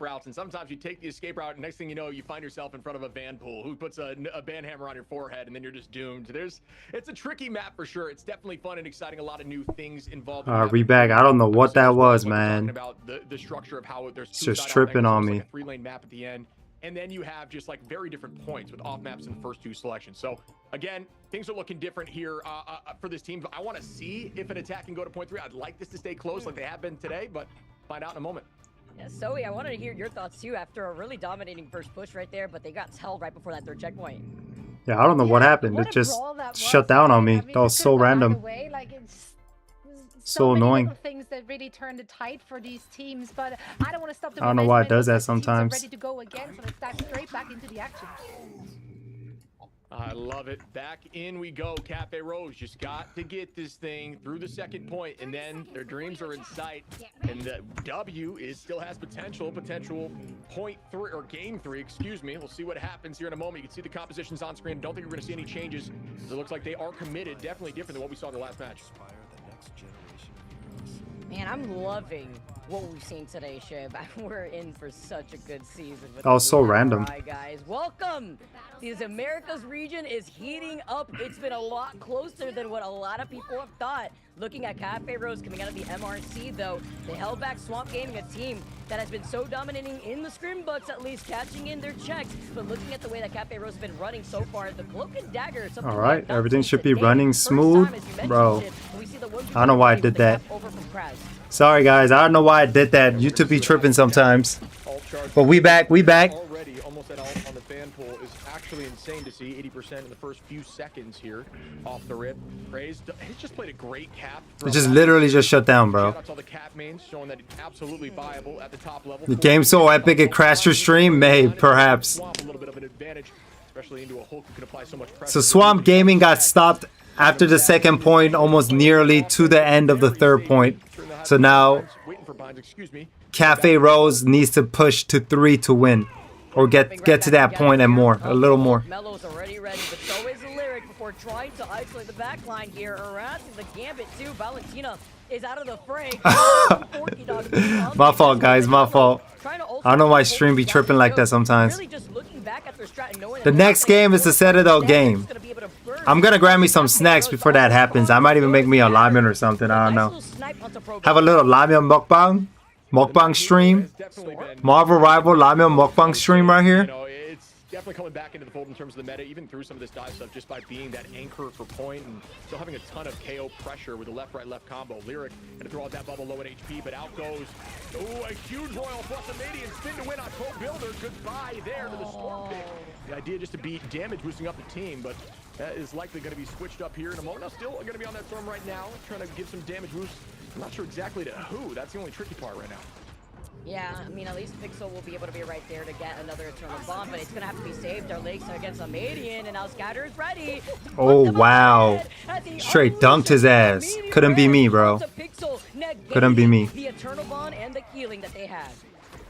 routes, and sometimes you take the escape route, and next thing you know, you find yourself in front of a Vanpool who puts a ban hammer on your forehead, and then you're just doomed. It's a tricky map for sure. It's definitely fun and exciting. A lot of new things involved. We back. I don't know what that was, man. About the structure of how there's it's just tripping on me. Like a 3-lane map at the end, and then you have just like very different points with off maps in the first 2 selections. So again, things are looking different here for this team. I want to see if an attack can go to point 3. I'd like this to stay close like they have been today, but find out in a moment. Yeah, Zoe, I wanted to hear your thoughts too after a really dominating first push right there, but they got held right before that 3rd checkpoint. Yeah, I don't know what happened. It just shut down on me. That was so random. Like, it's so annoying. Things that really turn the tide for these teams, but I don't want to stop the I don't know why it does that sometimes. Ready to go again, so let's dive straight back into the action. I love it. Back in we go. Cafe Rose just got to get this thing through the 2nd point, and then their dreams are in sight. And the W still has potential point 3 or game 3, excuse me. We'll see what happens here in a moment. You can see the compositions on screen. Don't think we're going to see any changes. It looks like they are committed. Definitely different than what we saw in the last match. Man, I'm loving what we've seen today, Shib. We're in for such a good season. That was so random. Hi, guys. Welcome. This Americas region is heating up. It's been a lot closer than what a lot of people have thought. Looking at Cafe Rose coming out of the MRC, though, they held back Swamp Gaming, a team that has been so dominating in the scrim books, at least catching in their checks. But looking at the way that Cafe Rose has been running so far, the Cloak and Dagger. All right, everything should be running smooth, bro. I don't know why I did that. Sorry, guys. I don't know why I did that. YouTube be tripping sometimes. But we back. Already almost at all on the fan pool is actually insane to see. 80% in the first few seconds here off the rip. Praise. He's just played a great cap. It just literally just shut down, bro. All the cap mains showing that it's absolutely viable at the top level. The game's so epic it crashed your stream, maybe, perhaps. So Swamp Gaming got stopped after the 2nd point, almost nearly to the end of the 3rd point. So now Cafe Rose needs to push to 3 to win, or get to that point and more, a little more. Melo's already ready, but so is Lyric before trying to isolate the backline here, harassing the Gambit too. Valentina is out of the fray. My fault, guys, my fault. I don't know why stream be tripping like that sometimes. The next game is the Citadel game. I'm gonna grab me some snacks before that happens. I might even make me a ramen or something. I don't know. Have a little ramen mukbang stream. Marvel Rival ramen mukbang stream right here. It's definitely coming back into the fold in terms of the meta, even through some of this dive stuff, just by being that anchor for point and still having a ton of KO pressure with the left-right-left combo. Lyric gonna throw out that bubble low at HP, but out goes. Ooh, a huge Royal plus a Madian spin to win on Pro Builder. Goodbye there to the Storm pick. The idea just to be damage boosting up the team, but that is likely going to be switched up here in a moment. Now, still going to be on that Storm right now, trying to give some damage boost. I'm not sure exactly to who. That's the only tricky part right now. Yeah, I mean, at least Pixel will be able to be right there to get another Eternal Bomb, but it's going to have to be saved. Our legs against a Madian, and now Scatter is ready. Oh, wow. Straight dunked his ass. Couldn't be me, bro. Couldn't be me. The Eternal Bond and the healing that they had.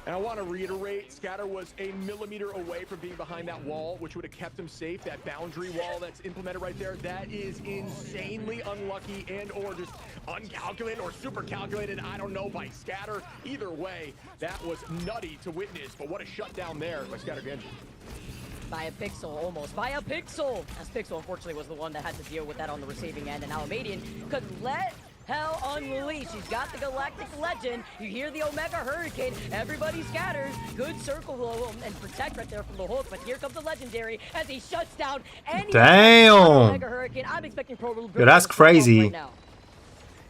And I want to reiterate, Scatter was a millimeter away from being behind that wall, which would have kept him safe. That boundary wall that's implemented right there, that is insanely unlucky and or just uncalculated or super calculated, I don't know, by Scatter. Either way, that was nutty to witness, but what a shutdown there by Scatter Genji. By a pixel, almost. By a pixel! As Pixel, unfortunately, was the one that had to deal with that on the receiving end, and now Madian could let hell unleash. He's got the Galactic Legend. You hear the Omega Hurricane. Everybody scatters. Good circle blow and protect right there from the hook. But here comes the Legendary as he shuts down any Omega Hurricane. I'm expecting Pro Builder. Yeah, that's crazy. Right now.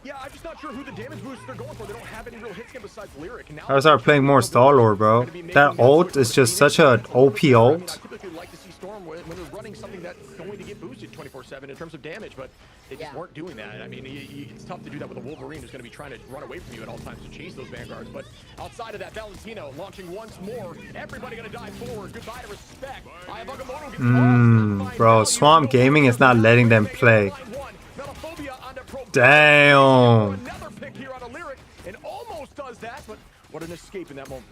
Yeah, I'm just not sure who the damage boosts they're going for. They don't have any real hit scan besides Lyric. And now I start playing more Star-Lord, bro. That ult is just such an OP ult. I typically like to see Storm when they're running something that's going to get boosted 24/7 in terms of damage, but they just weren't doing that. I mean, it's tough to do that with a Wolverine who's going to be trying to run away from you at all times to chase those Vanguards. But outside of that, Valentino launching once more. Everybody going to dive forward. Goodbye to respect. Bro, Swamp Gaming is not letting them play. Damn. Another pick here out of Lyric and almost does that, but what an escape in that moment.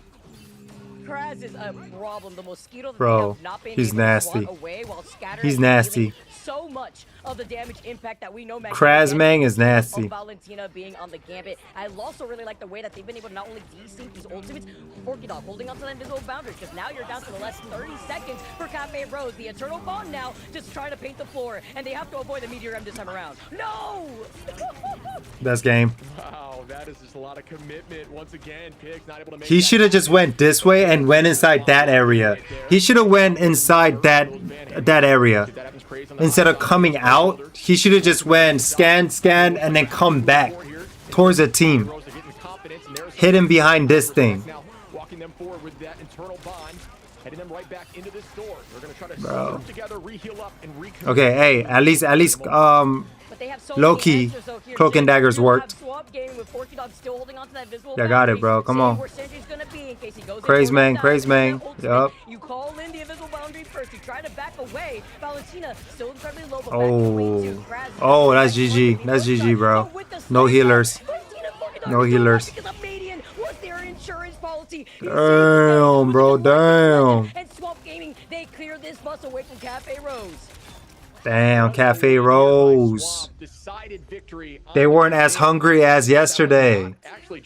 KAIZEN is a problem. The mosquito that Bro, they have not been he's able nasty. to swat away while Scatter He's is nasty. dealing so much of the damage impact that we know KAIZEN is nasty. Of Valentina being on the gambit. I also really like the way that they've been able to not only desync these ultimates, PorkyDog holding onto that invisible boundary, because now you're down to the last 30 seconds for Cafe Rose. The Eternal Bond now just trying to paint the floor, and they have to avoid the Meteor M this time around. No! Best game. Wow, that is just a lot of commitment. Once again, Pix not able to make He should have just went this way and went inside that area. He should have went inside that area. Instead of coming out, he should have just went scan, and then come back towards the team. Hidden behind this thing. Walking them forward with that internal bond, heading them right back into this door. They're gonna try to Bro. together, re-heal up, and recommit. Okay, hey, at least low-key, Cloak and Daggers worked. Yeah, got it, bro. Come on. Craze man. Yup. You call in the invisible boundary first. You try to back away. Valentina still incredibly low, but Oh, that's GG. That's GG, bro. No healers. No healers. Damn, bro. Damn. And Swamp Gaming, they clear this bus away from Cafe Rose. Damn, Cafe Rose. They weren't as hungry as yesterday. You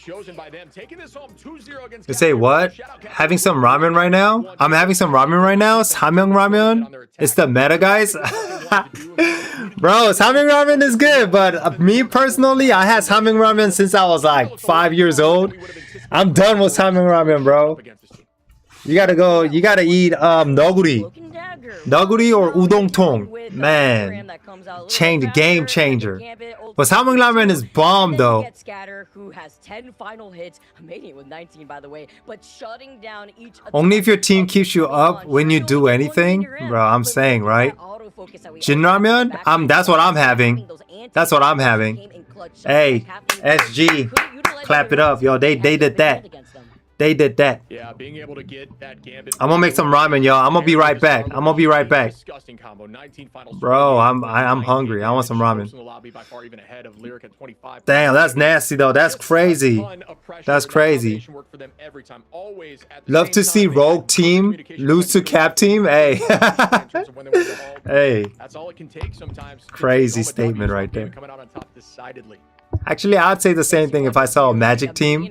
say what? Having some ramen right now? I'm having some ramen right now. Samyang ramen. It's the meta, guys. Bro, samyang ramen is good, but me personally, I had samyang ramen since I was like 5 years old. I'm done with samyang ramen, bro. You gotta go. You gotta eat noguri. Noguri or udon tong. Man, game changer. But samyang ramen is bomb though. Scatter, who has 10 final hits, Mania with 19 by the way, but shutting down each. Only if your team keeps you up when you do anything, bro. I'm saying, right? Jin ramen. That's what I'm having. That's what I'm having. Hey, SG, clap it up, yo. They did that. They did that. Yeah, being able to get that gambit. I'm gonna make some ramen, y'all. I'm gonna be right back. Disgusting combo. 19 finals. Bro, I'm hungry. I want some ramen. Damn, that's nasty though. That's crazy. That's crazy. Love to see Rogue team lose to Cap team. Hey. Hey. That's all it can take sometimes. Crazy statement right there. Coming out on top decidedly. Actually, I'd say the same thing if I saw a Magic team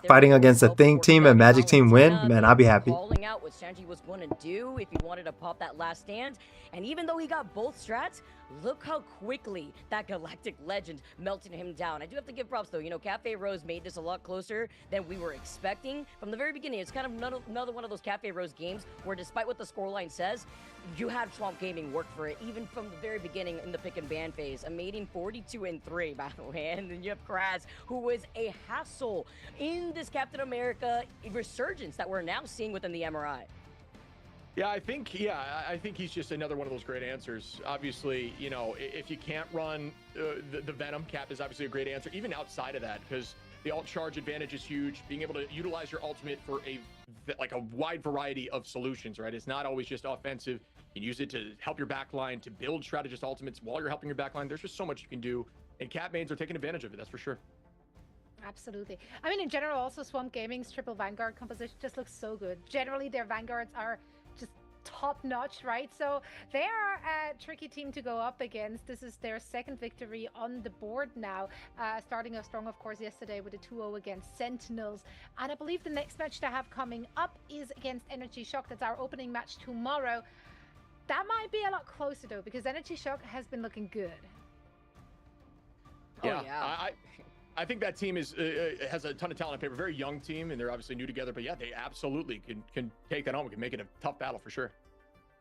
fighting against a Thing team and Magic team win. Man, I'd be happy. Calling out what Sanji was going to do if he wanted to pop that last stand. And even though he got both strats, look how quickly that Galactic Legend melted him down. I do have to give props though. You know, Cafe Rose made this a lot closer than we were expecting. From the very beginning, it's kind of another one of those Cafe Rose games where despite what the scoreline says, you had Swamp Gaming work for it, even from the very beginning in the pick and ban phase. A mating 42-3, by the way. And then you have KAIZEN, who was a hassle in this Captain America resurgence that we're now seeing within the MRI. Yeah, I think he's just another one of those great answers. Obviously, you know, if you can't run the Venom, Cap is obviously a great answer, even outside of that, because the alt charge advantage is huge. Being able to utilize your ultimate for a wide variety of solutions, right? It's not always just offensive. You can use it to help your backline, to build strategist ultimates while you're helping your backline. There's just so much you can do, and Cap mains are taking advantage of it, that's for sure. Absolutely. I mean, in general, also Swamp Gaming's triple Vanguard composition just looks so good. Generally, their Vanguards are just top-notch, right? So they are a tricky team to go up against. This is their second victory on the board now, starting off strong, of course, yesterday with a 2-0 against Sentinels. And I believe the next match they have coming up is against Energy Shock. That's our opening match tomorrow. That might be a lot closer, though, because Energy Shock has been looking good. Yeah, I think that team has a ton of talent on paper. Very young team, and they're obviously new together. But yeah, they absolutely can take that on. We can make it a tough battle for sure.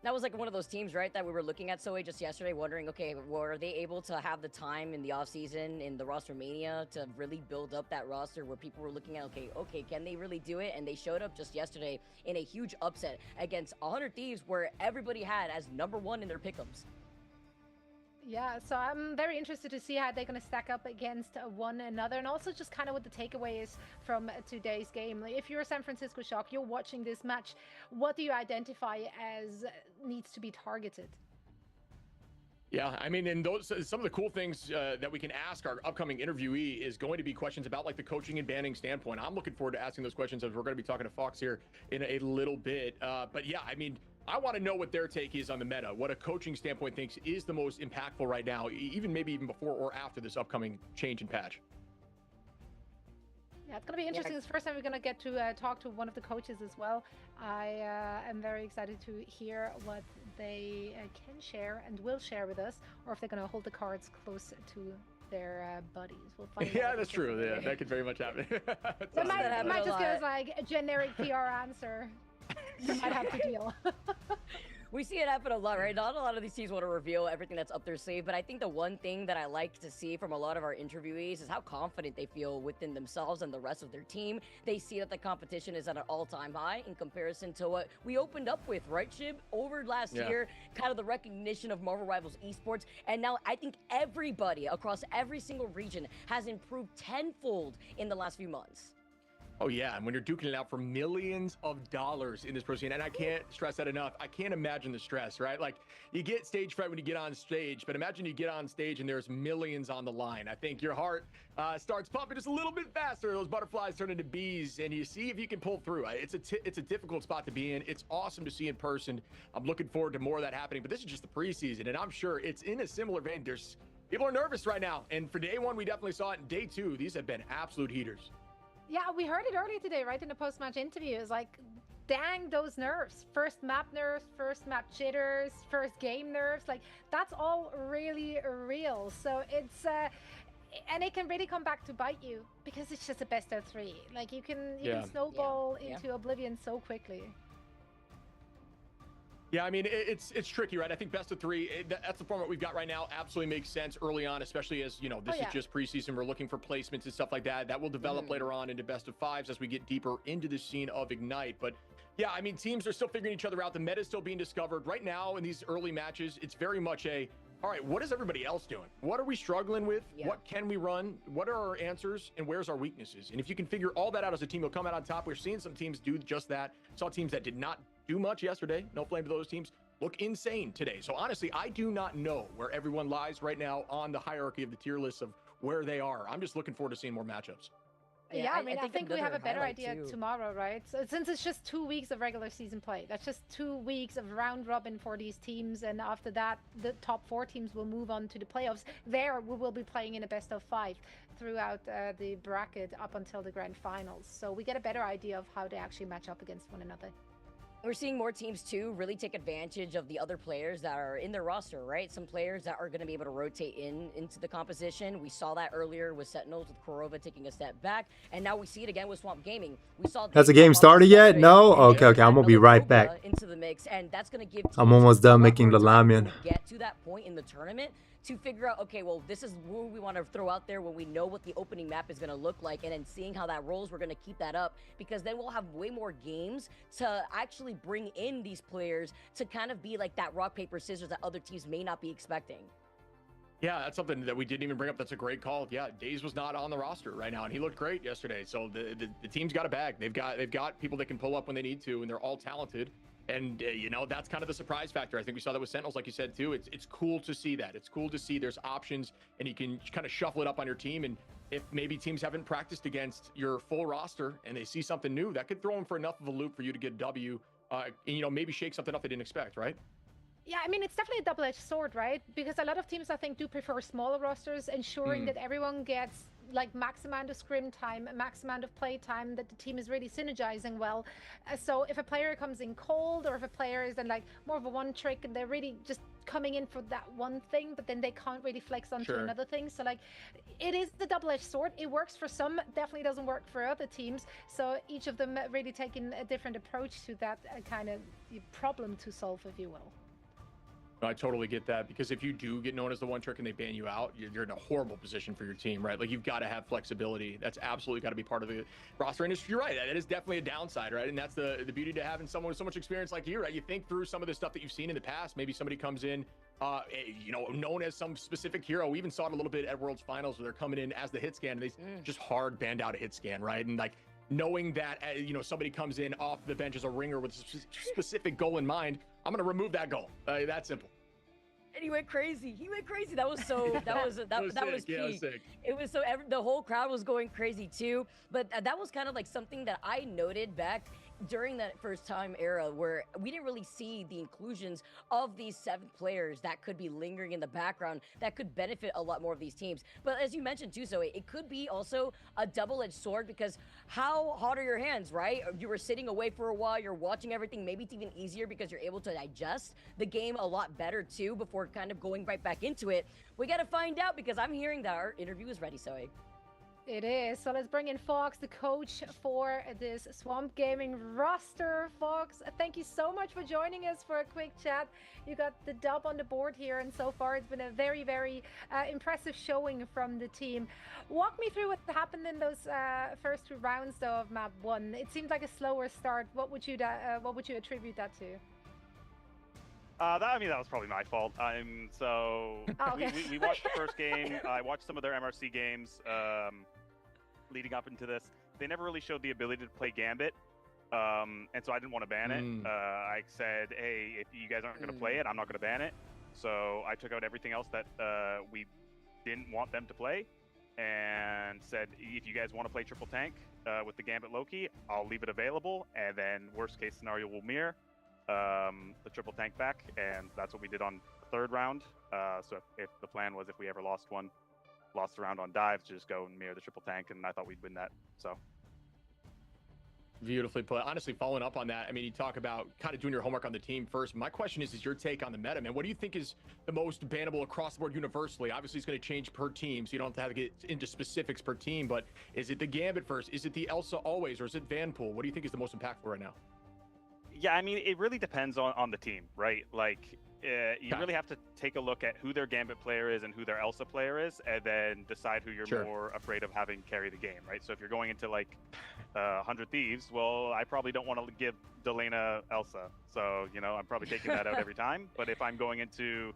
That was like one of those teams, right, that we were looking at Soe just yesterday, wondering, okay, were they able to have the time in the offseason in the roster mania to really build up that roster where people were looking at, okay, can they really do it? And they showed up just yesterday in a huge upset against 100 Thieves, where everybody had as #1 in their pick'ems. Yeah, so I'm very interested to see how they're going to stack up against one another, and also just kind of what the takeaway is from today's game. Like, if you're a San Francisco Shock, you're watching this match, what do you identify as needs to be targeted? Yeah, I mean, and those some of the cool things that we can ask our upcoming interviewee is going to be questions about like the coaching and banning standpoint. I'm looking forward to asking those questions as we're going to be talking to Fox here in a little bit. But yeah, I mean, I want to know what their take is on the meta, what a coaching standpoint thinks is the most impactful right now, maybe even before or after this upcoming change and patch. Yeah, it's going to be interesting. It's the first time we're going to get to talk to one of the coaches as well. I am very excited to hear what they can share and will share with us, or if they're going to hold the cards close to their buddies. We'll find out. Yeah, that's true. Yeah, that could very much happen. They might just give us like a generic PR answer. You might have to deal. We see it happen a lot, right? Not a lot of these teams want to reveal everything that's up their sleeve, but I think the one thing that I like to see from a lot of our interviewees is how confident they feel within themselves and the rest of their team. They see that the competition is at an all-time high in comparison to what we opened up with, right, Shib? Over last year, kind of the recognition of Marvel Rivals esports, and now I think everybody across every single region has improved tenfold in the last few months. Oh yeah, and when you're duking it out for millions of dollars in this pro scene, and I can't stress that enough. I can't imagine the stress, right? Like, you get stage fright when you get on stage, but imagine you get on stage and there's millions on the line. I think your heart starts pumping just a little bit faster. Those butterflies turn into bees, and you see if you can pull through. It's a difficult spot to be in. It's awesome to see in person. I'm looking forward to more of that happening, but this is just the preseason, and I'm sure it's in a similar vein. People are nervous right now, and for day one, we definitely saw it. In day two, these have been absolute heaters. Yeah, we heard it earlier today, right, in the post-match interview. It's like, dang, those nerves. First map nerves, first map jitters, first game nerves. Like, that's all really real. So it's, and it can really come back to bite you because it's just a best of three. Like, you can snowball into oblivion so quickly. Yeah, I mean, it's tricky, right? I think best of three, that's the format we've got right now. Absolutely makes sense early on, especially as, you know, this is just preseason. We're looking for placements and stuff like that. That will develop later on into best of fives as we get deeper into the scene of Ignite. But yeah, I mean, teams are still figuring each other out. The meta is still being discovered. Right now in these early matches, it's very much all right, what is everybody else doing? What are we struggling with? Yeah. What can we run? What are our answers? And where's our weaknesses? And if you can figure all that out as a team, you'll come out on top. We're seeing some teams do just that. Saw teams that did not do much yesterday. No blame to those teams. Look insane today. So honestly, I do not know where everyone lies right now on the hierarchy of the tier lists of where they are. I'm just looking forward to seeing more matchups. Yeah, I mean, I think we have a better idea tomorrow, right? So since it's just 2 weeks of regular season play, that's just 2 weeks of round robin for these teams. And after that, the top 4 teams will move on to the playoffs. There, we will be playing in a best of 5 throughout the bracket up until the grand finals. So we get a better idea of how they actually match up against one another. We're seeing more teams, too, really take advantage of the other players that are in their roster, right? Some players that are going to be able to rotate into the composition. We saw that earlier with Sentinels, with Korova taking a step back, and now we see it again with Swamp Gaming. We saw Has the game started yet? No? Okay, I'm going to be right back. Into the mix, and that's going to give I'm almost done making the ramen. Get to that point in the tournament to figure out, okay, well, this is who we want to throw out there when we know what the opening map is going to look like, and then seeing how that rolls, we're going to keep that up, because then we'll have way more games to actually bring in these players to kind of be like that rock, paper, scissors that other teams may not be expecting. Yeah, that's something that we didn't even bring up. That's a great call. Yeah, Daze was not on the roster right now, and he looked great yesterday. So the team's got a bag. They've got people that can pull up when they need to, and they're all talented. And, you know, that's kind of the surprise factor. I think we saw that with Sentinels, like you said, too. It's cool to see that. It's cool to see there's options, and you can kind of shuffle it up on your team. And if maybe teams haven't practiced against your full roster and they see something new, that could throw them for enough of a loop for you to get a W and, you know, maybe shake something up they didn't expect, right? Yeah, I mean, it's definitely a double-edged sword, right? Because a lot of teams, I think, do prefer smaller rosters, ensuring that everyone gets like max amount of scrim time, max amount of play time, that the team is really synergizing well. So if a player comes in cold, or if a player is in like more of a one trick and they're really just coming in for that one thing, but then they can't really flex onto another thing. So like, it is the double-edged sword. It works for some, definitely doesn't work for other teams. So each of them really taking a different approach to that kind of problem to solve, if you will. I totally get that, because if you do get known as the one trick and they ban you out, you're in a horrible position for your team, right? Like, you've got to have flexibility. That's absolutely got to be part of the roster. And you're right, that is definitely a downside, right? And that's the beauty to having someone with so much experience like you, right? You think through some of the stuff that you've seen in the past. Maybe somebody comes in, you know, known as some specific hero. We even saw it a little bit at Worlds Finals, where they're coming in as the hit scan, and they just hard banned out a hit scan, right? And like, knowing that, you know, somebody comes in off the bench as a ringer with a specific goal in mind, I'm going to remove that goal. That's simple. And he went crazy. He went crazy. That was so. That was that was Yeah, peak. sick. It was so. The whole crowd was going crazy too. But that was kind of like something that I noted back during that first time era where we didn't really see the inclusions of these 7 players that could be lingering in the background that could benefit a lot more of these teams. But as you mentioned too, so it could be also a double-edged sword because how hot are your hands, right? You were sitting away for a while, you're watching everything. Maybe it's even easier because you're able to digest the game a lot better too before kind of going right back into it. We got to find out because I'm hearing that our interview is ready, Zoe. It is. So let's bring in Fox, the coach for this Swamp Gaming roster. Fox, thank you so much for joining us for a quick chat. You got the dub on the board here, and so far it's been a very, very impressive showing from the team. Walk me through what happened in those first 2 rounds, though, of Map 1. It seemed like a slower start. What would you attribute that to? I mean, that was probably my fault. We watched the first game. I watched some of their MRC games leading up into this. They never really showed the ability to play Gambit, and so I didn't want to ban it. I said, hey, if you guys aren't going to play it, I'm not going to ban it. So I took out everything else that we didn't want them to play, and said, if you guys want to play triple tank with the Gambit Loki, I'll leave it available, and then worst case scenario, we'll mirror the triple tank back, and that's what we did on the 3rd round. So if the plan was, if we ever lost a round on dives, to just go and mirror the triple tank, and I thought we'd win that. So beautifully put. Honestly, following up on that, I mean, you talk about kind of doing your homework on the team first. My question is your take on the meta, man? What do you think is the most bannable across the board universally? Obviously, it's going to change per team, so you don't have to get into specifics per team, but is it the Gambit first? Is it the Elsa always, or is it Vanpool? What do you think is the most impactful right now? Yeah, I mean, it really depends on the team, right? Like, you really have to take a look at who their Gambit player is and who their Elsa player is, and then decide who you're more afraid of having carry the game, right? So if you're going into, like, 100 Thieves, well, I probably don't want to give Delena Elsa. So, you know, I'm probably taking that out every time. But if I'm going into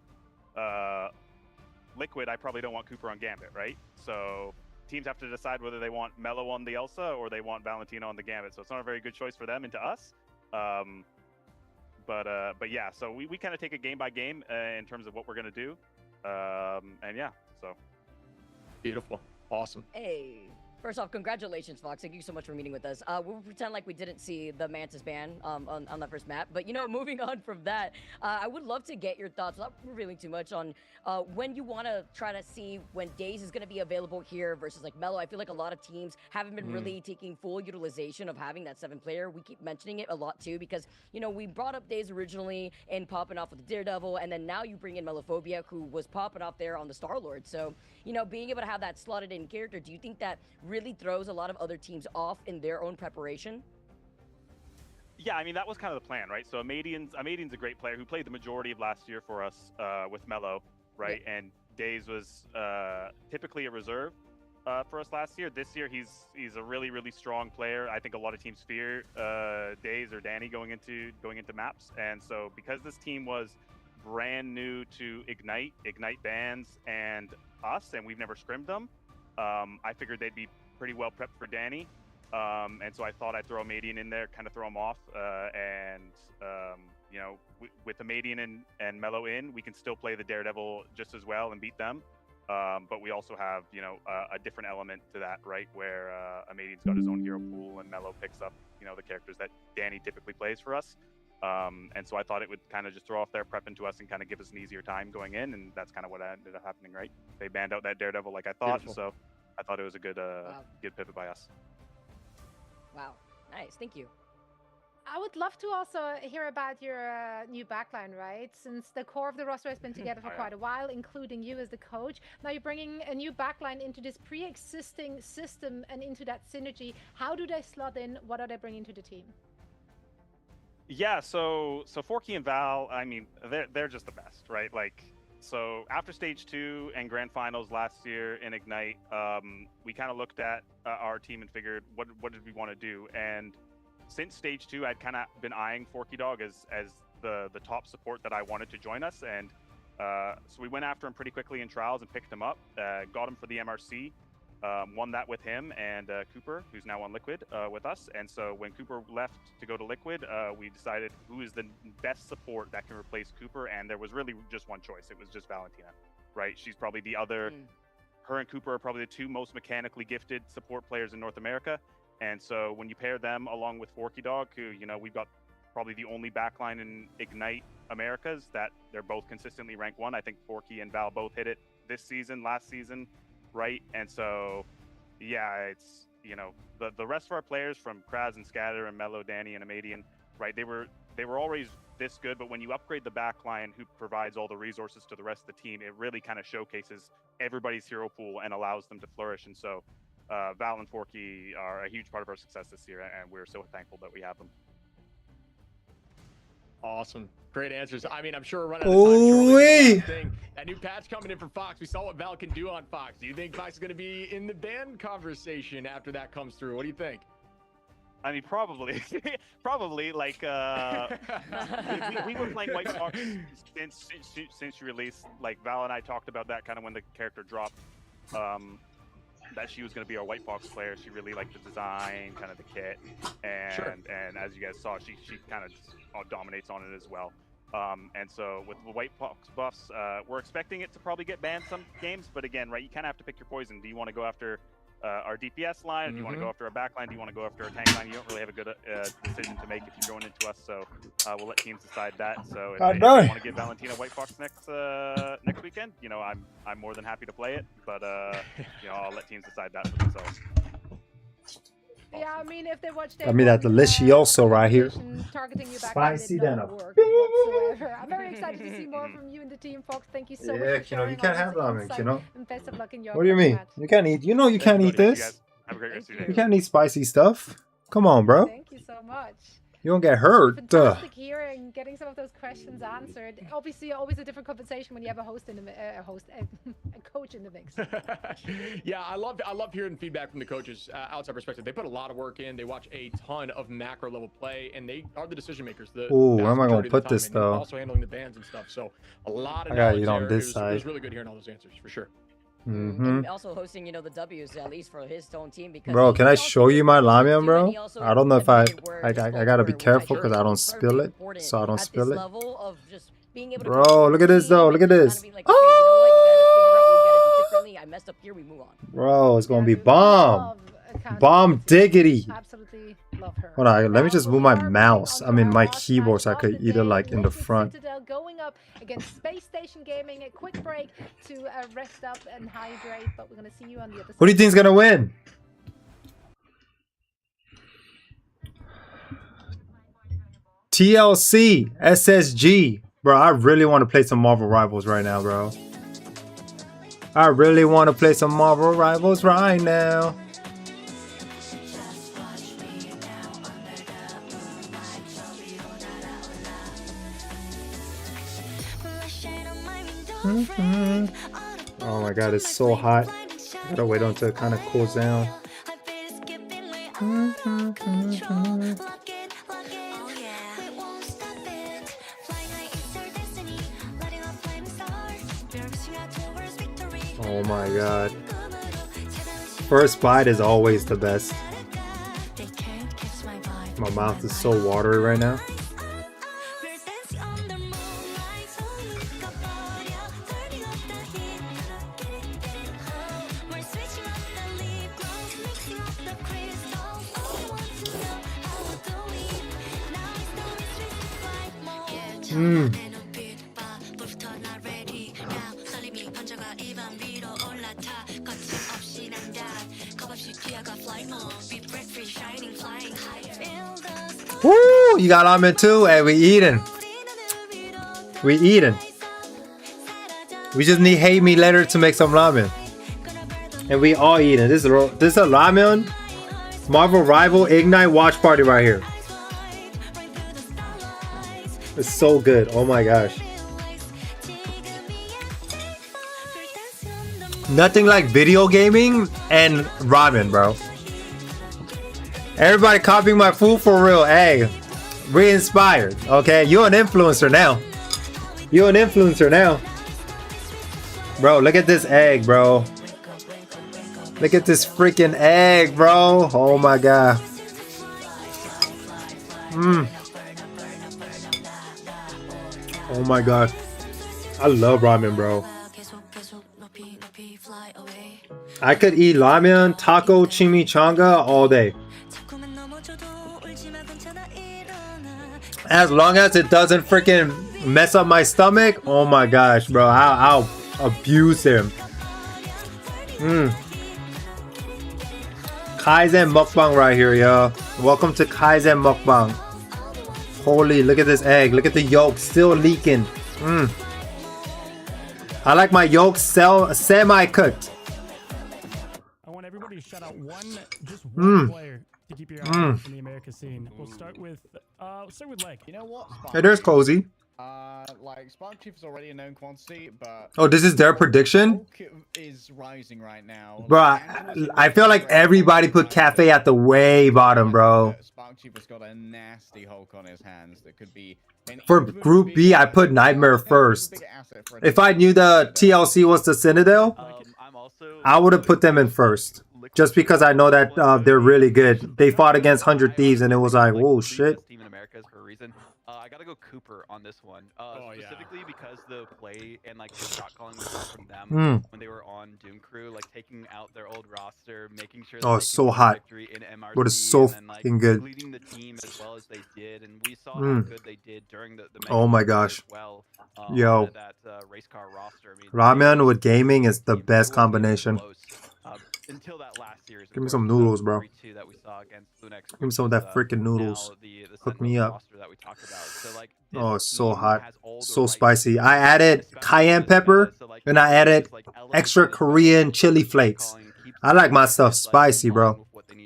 Liquid, I probably don't want Cooper on Gambit, right? So teams have to decide whether they want Mello on the Elsa or they want Valentina on the Gambit. So it's not a very good choice for them into us. But yeah, so we kind of take it game by game in terms of what we're gonna do, and yeah, so beautiful, awesome. Hey, first off, congratulations, Fox. Thank you so much for meeting with us. We'll pretend like we didn't see the Mantis ban on that first map. But, you know, moving on from that, I would love to get your thoughts, without revealing too much, on when you want to try to see when Daze is going to be available here versus, like, Mello. I feel like a lot of teams haven't been really taking full utilization of having that 7 player. We keep mentioning it a lot, too, because, you know, we brought up Daze originally and popping off with the Daredevil, and then now you bring in Melophobia, who was popping off there on the Star-Lord. So, you know, being able to have that slotted in character, do you think that really throws a lot of other teams off in their own preparation? Yeah, I mean, that was kind of the plan, right? So Amadian's a great player who played the majority of last year for us with Mello, right? Yeah. And Daze was typically a reserve for us last year. This year, he's a really, really strong player. I think a lot of teams fear Daze or Danny going into maps. And so because this team was brand new to Ignite bans and us, and we've never scrimmed them, I figured they'd be pretty well prepped for Danny. And so I thought I'd throw Amadian in there, kind of throw him off. You know, with Amadian and Mello in, we can still play the Daredevil just as well and beat them. But we also have, you know, a different element to that, right? Where Amadian's got his own hero pool and Mello picks up, you know, the characters that Danny typically plays for us. And so I thought it would kind of just throw off their prep into us and kind of give us an easier time going in. And that's kind of what ended up happening, right? They banned out that Daredevil like I thought. Beautiful. So I thought it was a good good pivot by us. Wow, nice, thank you. I would love to also hear about your new backline, right? Since the core of the roster has been together for quite a while, including you as the coach. Now you're bringing a new backline into this pre-existing system and into that synergy. How do they slot in? What are they bringing to the team? Yeah, so Forky and Val, I mean, they're just the best, right? Like, so after stage 2 and grand finals last year in Ignite, we kind of looked at our team and figured what did we want to do. And since stage 2, I'd kind of been eyeing Forky Dog as the top support that I wanted to join us. And so we went after him pretty quickly in trials and picked him up, got him for the MRC. won that with him and Cooper, who's now on Liquid with us. And so when Cooper left to go to Liquid, we decided who is the best support that can replace Cooper, and there was really just one choice. It was just Valentina, right? She's probably the other. Her and Cooper are probably the two most mechanically gifted support players in North America. And so when you pair them along with Forky Dog, who, you know, we've got probably the only backline in Ignite Americas that they're both consistently ranked 1. I think Forky and Val both hit it this season, last season, right? And so, yeah, it's, you know, the rest of our players from Kraz and Scatter and Mello, Danny and Amadian, right? They were always this good, but when you upgrade the backline who provides all the resources to the rest of the team, it really kind of showcases everybody's hero pool and allows them to flourish. And so Val and Forky are a huge part of our success this year, and we're so thankful that we have them. Awesome. Great answers. I mean, I'm sure we're running out of time shortly. That new patch coming in for Fox. We saw what Val can do on Fox. Do you think Fox is going to be in the ban conversation after that comes through? What do you think? I mean, probably. Probably, like, we were playing White Fox since release. Like, Val and I talked about that kind of when the character dropped. That she was going to be our White Fox player. She really liked the design, kind of the kit, and and as you guys saw, she kind of dominates on it as well. And so with the White Fox buffs, we're expecting it to probably get banned some games, but again, right, you kind of have to pick your poison. Do you want to go after our DPS line? Do you want to go after our back line? Do you want to go after our tank line? You don't really have a good decision to make if you're going into us, so we'll let teams decide that. So if they want to give Valentina White Fox next weekend, you know, I'm more than happy to play it, but you know, I'll let teams decide that for themselves. Yeah, I mean, if they watch I mean, that delicioso right here. Targeting you back Spicy than a whatsoever. I'm very excited to see more from you and the team, Fox. Thank you so much. Yeah, you know, you can't have ramen, you know. And best of luck in your What do you mean? match. You can't eat. You know, you can't eat this. Have a great rest of your day. You can't eat spicy stuff. Come on, bro. Thank you so much. You don't get hurt. Fantastic hearing, getting some of those questions answered. Obviously, always a different conversation when you have a host in the a coach in the mix. Yeah, I love hearing feedback from the coaches outside perspective. They put a lot of work in. They watch a ton of macro level play, and they are the decision makers. Ooh, where am I going to put this though? Also handling the bans and stuff. So a lot of I gotta knowledge eat on there. this side. It was really good hearing all those answers for sure. And also hosting, you know, the W's at least for his own team. Because bro, can I show you my ramen, bro? I don't know if I gotta be careful because I don't spill it, so I don't spill it. Bro, look at this though. Look at this. I messed up here. We move on. Bro, it's gonna be bomb. Bomb diggity. Absolutely love her. Hold on, let me just move my mouse. I mean my keyboard so I could eat it like in the front. Going up against Space Station Gaming. A quick break to rest up and hydrate, but we're gonna see you on the other side. Who do you think's gonna win? TLC, SSG. Bro, I really want to play some Marvel Rivals right now, bro. I really want to play some Marvel Rivals right now. Oh my god, it's so hot. Gotta wait until it kind of cools down. Oh my god. First bite is always the best. My mouth is so watery right now. Woo! You got ramen too? Hey, we eating. We eating. We just need hate me later to make some ramen. And we all eating. This is a ramen Marvel Rival Ignite watch party right here. It's so good. Oh my gosh. Nothing like video gaming and ramen, bro. Everybody copying my food for real. Hey, re-inspired. Okay, you're an influencer now. You're an influencer now. Bro, look at this egg, bro. Look at this freaking egg, bro. Oh my god. Oh my god. I love ramen, bro. I could eat ramen, taco, chimichanga all day. As long as it doesn't freaking mess up my stomach. Oh my gosh, bro. I'll abuse him. Kaizen mukbang right here, yo. Welcome to Kaizen mukbang. Holy, look at this egg. Look at the yolk still leaking. I like my yolk semi-cooked. I want everybody to shout out just one player to keep your eye on in the America scene. We'll start with Leg. You know what? Hey, there's Cozy. Like Spark Chief is already a known quantity, but oh, this is their prediction? Is rising right now. Bro, I feel like everybody put Cafe at the way bottom, bro. Spark Chief has got a nasty Hulk on his hands that could be for Group B, I put Nightmare first. If I knew the TLC was the Citadel, I would have put them in first. Just because I know that they're really good. They fought against 100 Thieves and it was like, whoa, shit. I gotta go Cooper on this one, specifically because the play and like the shot calling was from them when they were on Doom Crew, like taking out their old roster, making sure. Oh, it's so hot. But it's so fucking good. Leading the team as well as they did, and we saw how good they did during the oh my gosh. Well, yo, that race car roster. I mean, ramen with gaming is the best combination. Until that last series. Give me some noodles, bro. Give me some of that freaking noodles. Hook me up. Oh, it's so hot. So spicy. I added cayenne pepper and I added extra Korean chili flakes. I like my stuff spicy, bro. Kind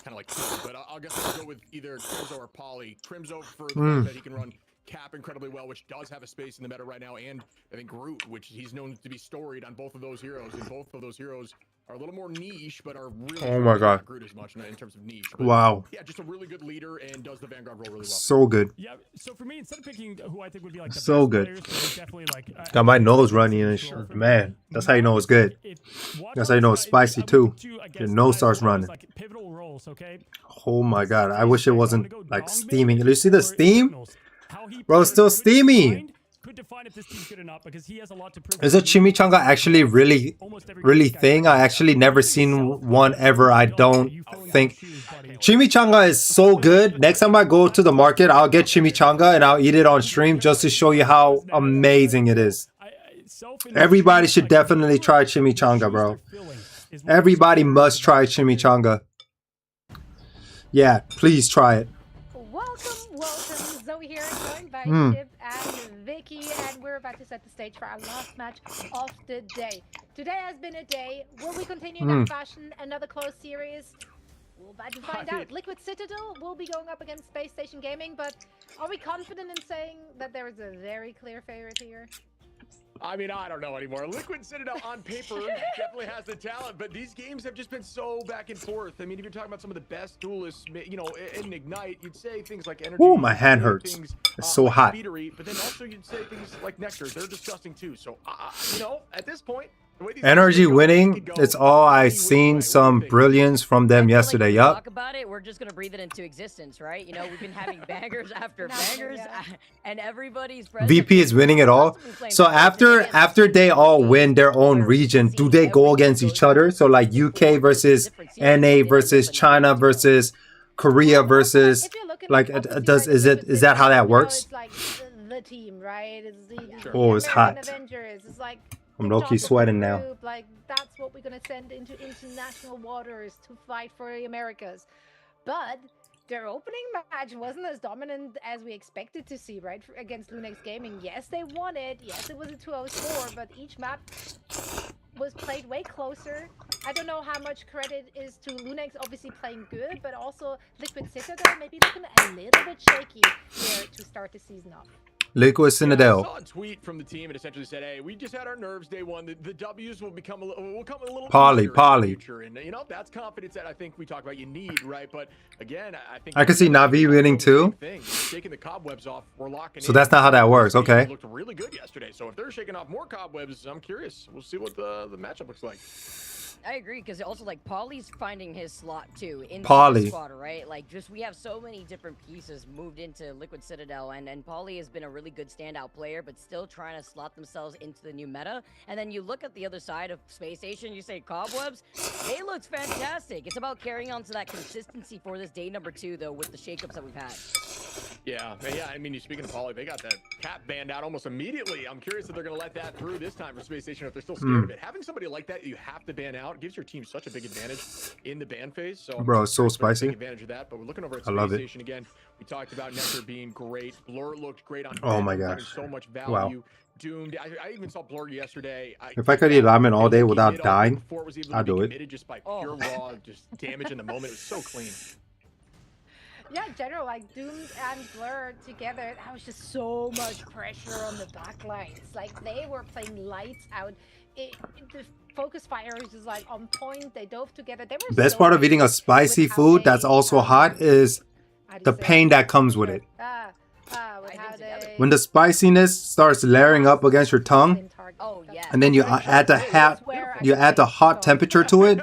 of like, but I'll guess I'll go with either Crimzo or Poly. Crimzo for the fact that he can run Cap incredibly well, which does have a space in the meta right now, and I think Groot, which he's known to be storied on both of those heroes, and both of those heroes are a little more niche, but are really oh my god, Groot as much in terms of niche. But wow. Yeah, just a really good leader and does the Vanguard role really well. So good. Yeah, so for me, instead of picking who I think would be like the so best good. players, definitely like got my nose running and shit. Man, that's how you know it's good. That's how you know it's spicy too. Your nose starts running. Pivotal roles, okay? Oh my god, I wish it wasn't like steaming. You see the steam? Bro, it's still steamy. Is a chimichanga actually really thing? I actually never seen one ever. I don't think. Chimichanga is so good. Next time I go to the market, I'll get chimichanga and I'll eat it on stream just to show you how amazing it is. Everybody should definitely try chimichanga, bro. Everybody must try chimichanga. Yeah, please try it. Welcome, Zoe here, joined by Chip and Vicky, and we're about to set the stage for our last match of the day. Today has been a day. Will we continue in that fashion? Another close series? We're about to find out. Liquid Citadel will be going up against Space Station Gaming, but are we confident in saying that there is a very clear favorite here? I mean, I don't know anymore. Liquid Citadel on paper definitely has the talent, but these games have just been so back and forth. I mean, if you're talking about some of the best duelists, you know, in Ignite, you'd say things like Energy. Oh, my hand hurts. It's so hot. But then also you'd say things like Nectar. They're disgusting too. So, you know, at this point, Energy winning, it's all I've seen some brilliance from them yesterday. Yup. Talk about it. We're just gonna breathe it into existence, right? You know, we've been having bangers after bangers, and everybody's VP is winning it all. So after they all win their own region, do they go against each other? So like UK versus NA versus China versus Korea versus like is that how that works? It's like the team, right? Oh, it's hot. It's like I'm low-key sweating now. Like, that's what we're going to send into international waters to fight for the Americas. But their opening match wasn't as dominant as we expected to see, right? Against Lunex Gaming. Yes, they won it. Yes, it was a 2-0 score, but each map was played way closer. I don't know how much credit is to Lunex obviously playing good, but also Liquid Citadel maybe looking a little bit shaky here to start the season off. Liquid Citadel. I saw a tweet from the team and essentially said, "Hey, we just had our nerves day one. The W's will come a little Poly. And you know, that's confidence that I think we talk about you need, right? But again, I think I could see Navi winning too. Shaking the cobwebs off, we're locking so that's not how that works. Okay. Looked really good yesterday. So if they're shaking off more cobwebs, I'm curious. We'll see what the matchup looks like. I agree, because also like Pauly's finding his slot too in Pauly. the squad, right? Like just we have so many different pieces moved into Liquid Citadel, and Pauly has been a really good standout player, but still trying to slot themselves into the new meta. And then you look at the other side of Space Station, you say Cobwebs, they looked fantastic. It's about carrying on to that consistency for this day number 2 though, with the shakeups that we've had. Yeah. I mean, speaking of Pauly, they got that cap banned out almost immediately. I'm curious if they're going to let that through this time for Space Station, if they're still scared of it. Having somebody like that you have to ban out gives your team such a big advantage in the ban phase. So bro, it's so spicy. Take advantage of that. But we're looking over at Space Station again. We talked about Nectar being great. Blur looked great on. Oh my gosh. So much value. Wow. Doomed. I even saw Blur yesterday. If I could eat ramen all day without dying, I'd do it. Just by pure raw, just damage in the moment. It was so clean. Yeah, in general, like Doomed and Blur together, that was just so much pressure on the backlines. Like they were playing lights out. The focus fire was just like on point. They dove together. They were best part of eating a spicy food that's also hot is the pain that comes with it. When the spiciness starts layering up against your tongue, and then you add the hot temperature to it,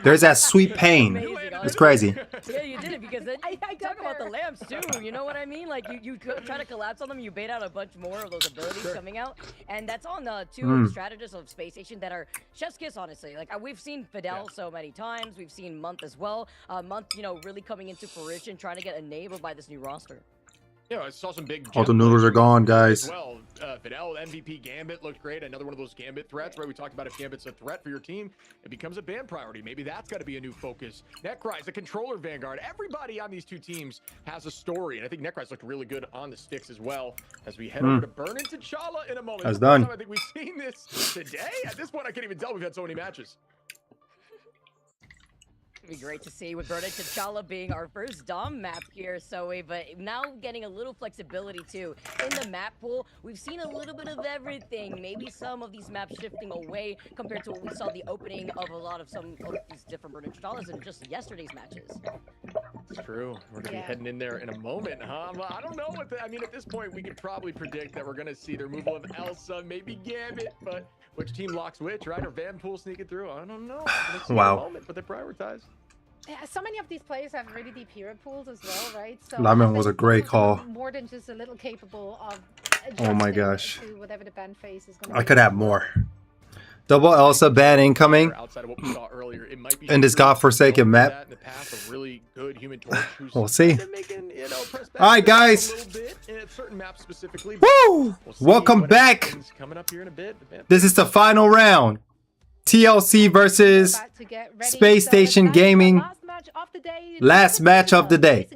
there's that sweet pain. It's crazy. Yeah, you did it, because then I talk about the lamps too. You know what I mean? Like you try to collapse on them, you bait out a bunch more of those abilities coming out, and that's on the 2 strategists of Space Station that are chef's kiss, honestly. Like we've seen Fidel so many times, we've seen Month as well. Month, you know, really coming into fruition, trying to get enabled by this new roster. Yeah, I saw some big. All the noodles are gone, guys. Well, Fidel, MVP, Gambit looked great. Another one of those Gambit threats, right? We talked about if Gambit's a threat for your team, it becomes a ban priority. Maybe that's got to be a new focus. Necry's a controller Vanguard. Everybody on these 2 teams has a story, and I think Necry's looked really good on the sticks as well. As we head over to Burn into Chala in a moment. That's done. I think we've seen this today. At this point, I can't even tell. We've had so many matches. It'd be great to see with Burn into Chala being our first Dom map here, Zoe, but now getting a little flexibility too. In the map pool, we've seen a little bit of everything. Maybe some of these maps shifting away compared to what we saw the opening of a lot of some of these different Burn into Chalas in just yesterday's matches. It's true. We're going to be heading in there in a moment, huh? Well, I don't know what I mean, at this point, we could probably predict that we're going to see the removal of Elsa, maybe Gambit, but which team locks which, right? Or Vanpool sneaking through? I don't know. Wow. Moment, but they prioritize. Yeah, so many of these players have really deep hero pools as well, right? So Lamin was a great call. More than just a little capable of. Oh my gosh. Whatever the ban phase is going to I could have more. Double Elsa ban incoming in this godforsaken map. We'll see. Alright, guys. Woo! Welcome back. This is the final round. TLC versus Space Station Gaming. Last match of the day.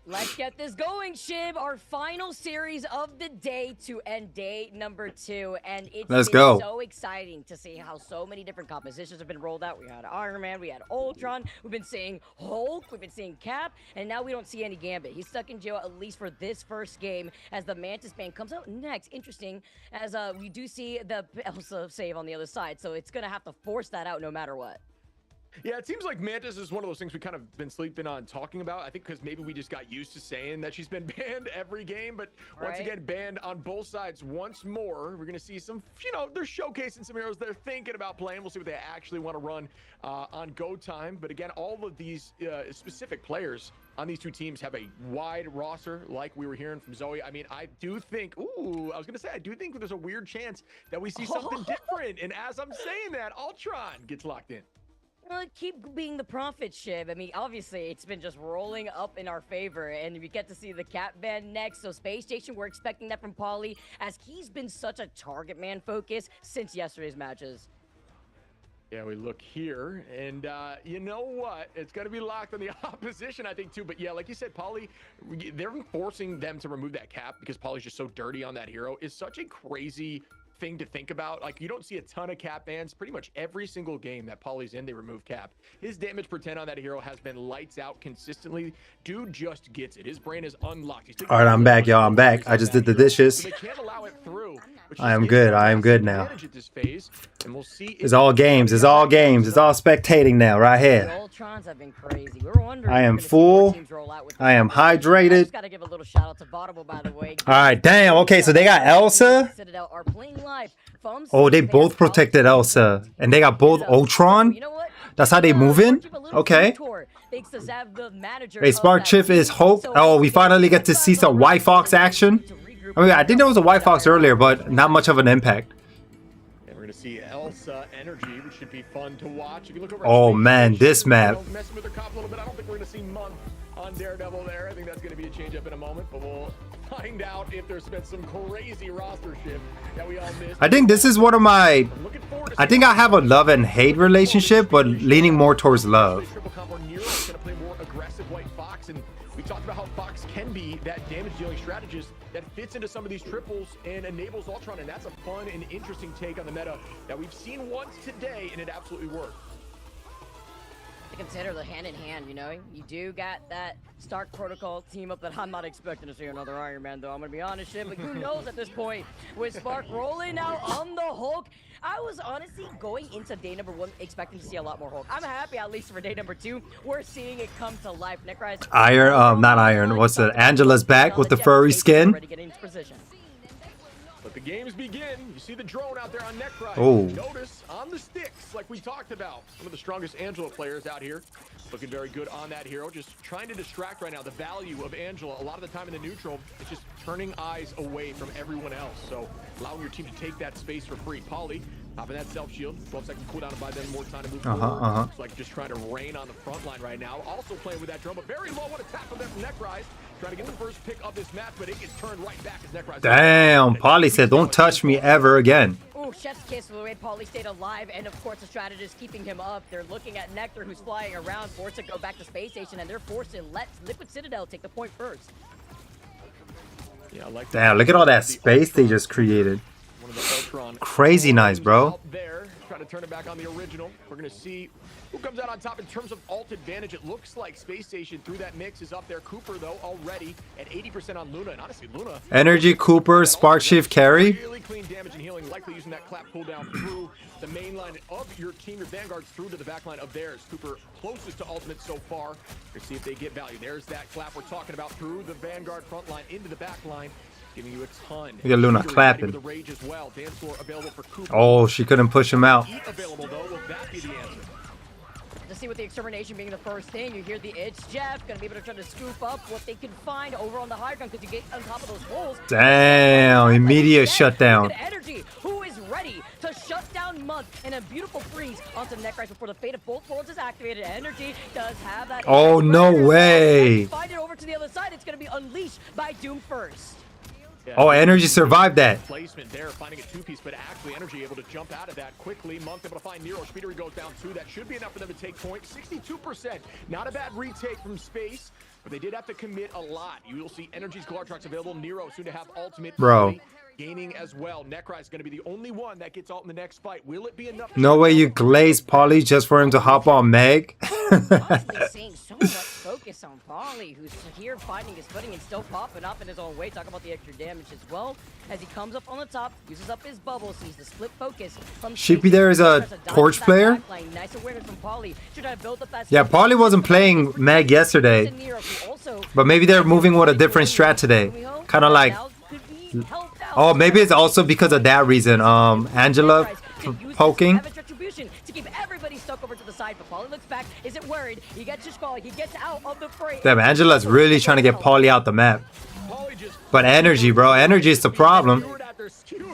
Let's get this going, Shib. Our final series of the day to end day number 2. And it's been so exciting to see how so many different compositions have been rolled out. We had Iron Man, we had Ultron, we've been seeing Hulk, we've been seeing Cap, and now we don't see any Gambit. He's stuck in jail at least for this first game as the Mantis ban comes out next. Interesting, as we do see the Elsa save on the other side, so it's going to have to force that out no matter what. Yeah, it seems like Mantis is one of those things we kind of been sleeping on talking about. I think because maybe we just got used to saying that she's been banned every game, but once again, banned on both sides once more. We're going to see some, you know, they're showcasing some heroes they're thinking about playing. We'll see what they actually want to run on go time. But again, all of these specific players on these 2 teams have a wide roster, like we were hearing from Zoe. I mean, I do think, I was going to say, I do think there's a weird chance that we see something different. And as I'm saying that, Ultron gets locked in. Well, keep being the prophet, Shib. I mean, obviously, it's been just rolling up in our favor, and we get to see the Cap ban next. So, Space Station, we're expecting that from Pauly, as he's been such a target man focus since yesterday's matches. Yeah, we look here, and you know what? It's going to be locked on the opposition, I think, too. But yeah, like you said, Pauly, they're forcing them to remove that cap because Pauly's just so dirty on that hero. Is such a crazy thing to think about. Like, you don't see a ton of cap bans. Pretty much every single game that Pauly's in, they remove cap. His damage per 10 on that hero has been lights out consistently. Dude just gets it. His brain is unlocked. All right, I'm back, y'all. I'm back. I just did the dishes. They can't allow it through. I am good. I am good now. It's all games. It's all games. It's all spectating now, right here. I am full. I am hydrated. All right, damn. Okay, so they got Elsa. Oh, they both protected Elsa. And they got both Ultron? That's how they moving? Okay. Hey, Spark Chief is Hulk. Oh, we finally get to see some White Fox action. I mean, I think there was a White Fox earlier, but not much of an impact. And we're going to see Elsa Energy, which should be fun to watch. If you look over Oh, man, this map. Messing with their cop a little bit. I don't think we're going to see Month on Daredevil there. I think that's going to be a change up in a moment, but we'll find out if there's been some crazy roster shift that we all missed. I think this is one of my... I think I have a love and hate relationship, but leaning more towards love. And we talked about how Fox can be that damage dealing strategist that fits into some of these triples and enables Ultron, and that's a fun and interesting take on the meta that we've seen once today, and it absolutely worked. To consider the hand in hand, you know, you do got that Stark Protocol team up that I'm not expecting to see another Iron Man, though. I'm gonna be honest, shit, but who knows at this point? With Spark rolling out on the Hulk, I was honestly going into day number 1 expecting to see a lot more Hulk. I'm happy, at least for day number 2, we're seeing it come to life. Necrise, Not Iron. What's it? Angela's back with the furry skin. Let the games begin. You see the drone out there on Necrise. Oh. Notice on the sticks, like we talked about. One of the strongest Angela players out here. Looking very good on that hero. Just trying to distract right now. The value of Angela, a lot of the time in the neutral, it's just turning eyes away from everyone else. So allowing your team to take that space for free. Polly, popping that self shield. 12-second cooldown to buy them more time to move forward. It's like just trying to rain on the front line right now. Also playing with that drone, but very low. What a tap from there from Necrise. Trying to get the first pick of this match, but it gets turned right back as Necrise. Damn, Polly said, don't touch me ever again. Ooh, chef's kiss for the way Paulie stayed alive, and of course the strategist keeping him up. They're looking at Nectar, who's flying around, forced to go back to Space Station, and they're forced to let Liquid Citadel take the point first. Yeah, like damn, look at all that space they just created. Crazy nice, bro. There, trying to turn it back on the original. We're going to see who comes out on top in terms of ult advantage. It looks like Space Station through that mix is up there. Cooper, though, already at 80% on Luna. And honestly, Luna... Energy, Cooper, Spark Shift, carry. Really clean damage and healing, likely using that clap cooldown through the main line of your team. Your Vanguards through to the back line of theirs. Cooper closest to ultimate so far. Let's see if they get value. There's that clap we're talking about through the Vanguard front line into the back line. Giving you a ton. Look at Luna clapping. Well. Oh, she couldn't push him out. Available, though. Will that be the answer? To see with the extermination being the first thing, you hear the itch. Jeff gonna be able to try to scoop up what they can find over on the high ground because you get on top of those holes. Damn, immediate shutdown. Energy, who is ready to shut down Month and a beautiful freeze onto Necrise before the fate of both worlds is activated. Energy does have that. Oh, no way. Find it over to the other side. It's gonna be unleashed by Doom first. Yeah, oh, Energy survived that. Placement there, finding a two-piece, but actually Energy able to jump out of that quickly. Month able to find Nero. Speedery goes down 2. That should be enough for them to take point. 62%. Not a bad retake from Space, but they did have to commit a lot. You will see Energy's Glartrox available. Nero soon to have ultimate. Bro. Gaining as well. Necrise is going to be the only one that gets ult in the next fight. Will it be enough? No way you glaze Polly just for him to hop on Meg. Honestly, seeing so much focus on Polly, who's here finding his footing and still popping up in his own way. Talk about the extra damage as well. As he comes up on the top, uses up his bubble, sees the split focus. Sheepy there is a torch player. Nice awareness from Polly. Yeah, Polly wasn't playing Meg yesterday. But maybe they're moving with a different strat today. Kind of like... Oh, maybe it's also because of that reason. Angela poking. To keep everybody stuck over to the side, but Polly looks back, isn't worried. He gets his call, he gets out of the fray. Damn, Angela's really trying to get Polly out the map. But Energy, bro. Energy is the problem.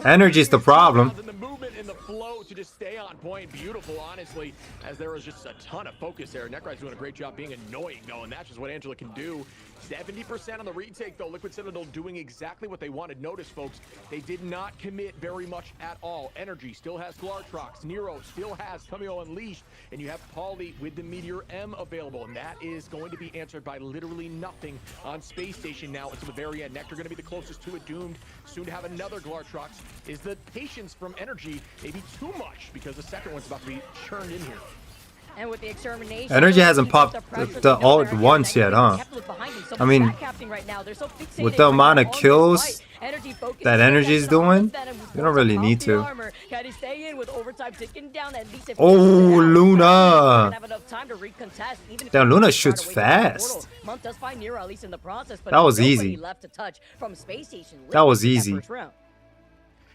Energy is the problem. The movement and the flow to just stay on point. Beautiful, honestly, as there was just a ton of focus there. Necrise doing a great job being annoying, though, and that's just what Angela can do. 70% on the retake, though. Liquid Citadel doing exactly what they wanted. Notice, folks, they did not commit very much at all. Energy still has Glartrox. Nero still has Cameo Unleashed. And you have Polly with the Meteor M available. And that is going to be answered by literally nothing on Space Station now until the very end. Nectar going to be the closest to it. Doomed soon to have another Glartrox. Is the patience from Energy maybe too much? Because the second one's about to be churned in here. And with the extermination, Energy hasn't popped the ult once yet, huh? I mean, with the amount of kills that Energy is doing, you don't really need to. Oh, Luna! Damn, Luna shoots fast. That was easy. That was easy.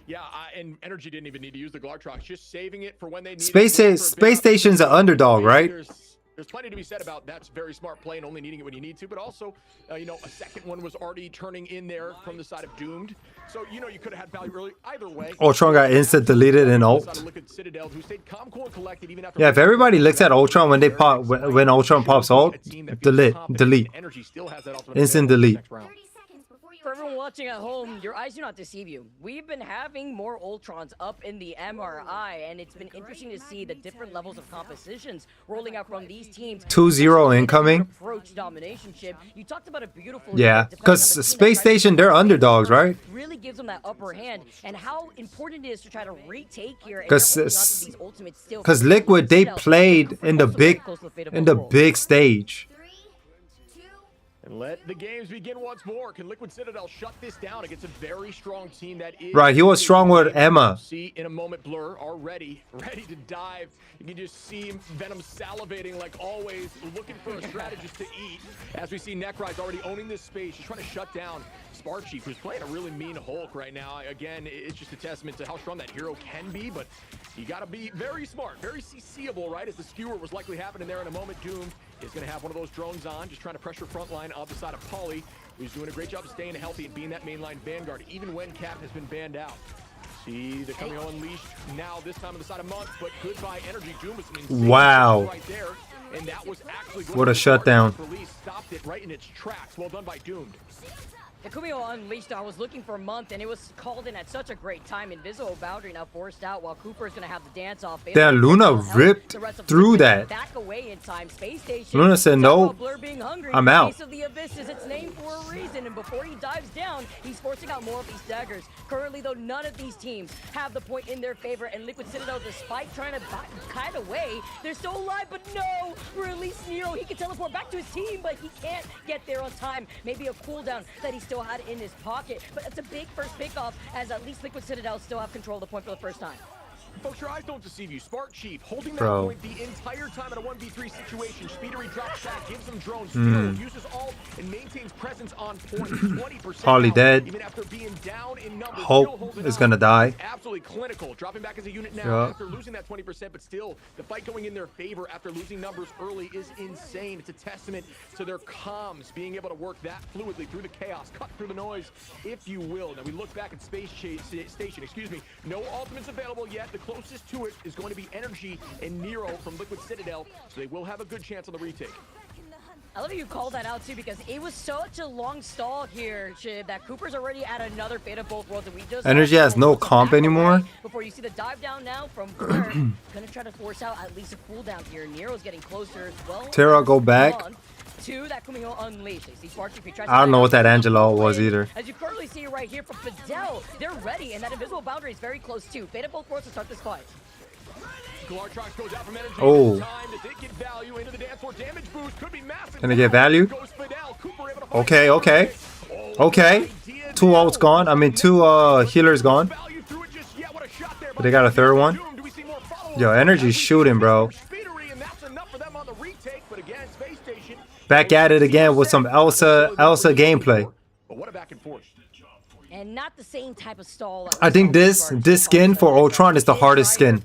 Yeah, and Energy didn't even need to use the Glartrox, just saving it for when they need Space Station's an underdog, right? There's plenty to be said about that's very smart play and only needing it when you need to, but also, you know, a second one was already turning in there from the side of Doomed. So, you know, you could have had value early either way. Ultron got instant deleted in ult. Yeah, if everybody looks at Ultron when they pop, when Ultron pops ult, delete. Instant delete. For everyone watching at home, your eyes do not deceive you. We've been having more Ultrons up in the MRI, and it's been interesting to see the different levels of compositions rolling out from these teams. 2-0 incoming. Approach dominationship. You talked about a beautiful. Yeah, because Space Station, they're underdogs, right? Really gives them that upper hand, and how important it is to try to retake here. Because Liquid, they played in the big stage. And let the games begin once more. Can Liquid Citadel shut this down against a very strong team that is... Right, he was strong with Emma. See in a moment, Blur already ready to dive. You can just see Venom salivating like always, looking for a strategist to eat. As we see Nekrise already owning this space. She's trying to shut down Sparkchief, who's playing a really mean Hulk right now. Again, it's just a testament to how strong that hero can be, but you got to be very smart, very CC'able, right? As the skewer was likely happening there in a moment. Doom is going to have one of those drones on, just trying to pressure frontline off the side of Polly, who's doing a great job of staying healthy and being that mainline vanguard, even when Cap has been banned out. See the coming unleashed now, this time on the side of Month, but goodbye Energy. Doom was an insane right there, and that was actually what a shutdown. Release stopped it right in its tracks. Well done by Doomed. Kumio Unleashed, I was looking for a month, and it was called in at such a great time. Invisible Boundary now forced out, while Cooper is going to have the dance off. Damn, Luna ripped through that. Back away in time. Space Station. Luna said, no, I'm out. Face of the Abyss is its name for a reason, and before he dives down, he's forcing out more of these daggers. Currently, though, none of these teams have the point in their favor, and Liquid Citadel, despite trying to kite away, they're still alive, but no! Release Nero, he can teleport back to his team, but he can't get there on time. Maybe a cooldown that he still had in his pocket, but it's a big first pickoff, as at least Liquid Citadel still have control of the point for the first time. Folks, your eyes don't deceive you. Sparkchief holding that point the entire time in a 1v3 situation. Speedery drops back, gives him drones, uses ult, and maintains presence on point. 20% Polly dead. Even after being down in numbers, Hope is gonna die. Absolutely clinical. Dropping back as a unit now after losing that 20%, but still, the fight going in their favor after losing numbers early is insane. It's a testament to their comms, being able to work that fluidly through the chaos, cut through the noise, if you will. Now we look back at Space Station, no ultimates available yet. The closest to it is going to be Energy and Nero from Liquid Citadel, so they will have a good chance on the retake. I love how you called that out too, because it was such a long stall here, Chib, that Cooper's already at another Fate of Both Worlds, and we just Energy has no comp anymore. Before you see the dive down now from Blur, gonna try to force out at least a cooldown here. Nero's getting closer as well. Terra, go back. To that Kumio Unleashed. I don't know what that Angela was either. As you currently see right here from Fidel, they're ready, and that invisible boundary is very close too. Fate of Both Worlds to start this fight. Glartrox goes out from Energy. Oh. Get value into the dance floor. Damage boost could be massive. Can they get value? Okay, okay. Okay. 2 ults gone. I mean, 2 healers gone. But they got a third one. Yo, Energy's shooting, bro. Back at it again with some Elsa gameplay. But what a back and forth. And not the same type of stall. I think this skin for Ultron is the hardest skin.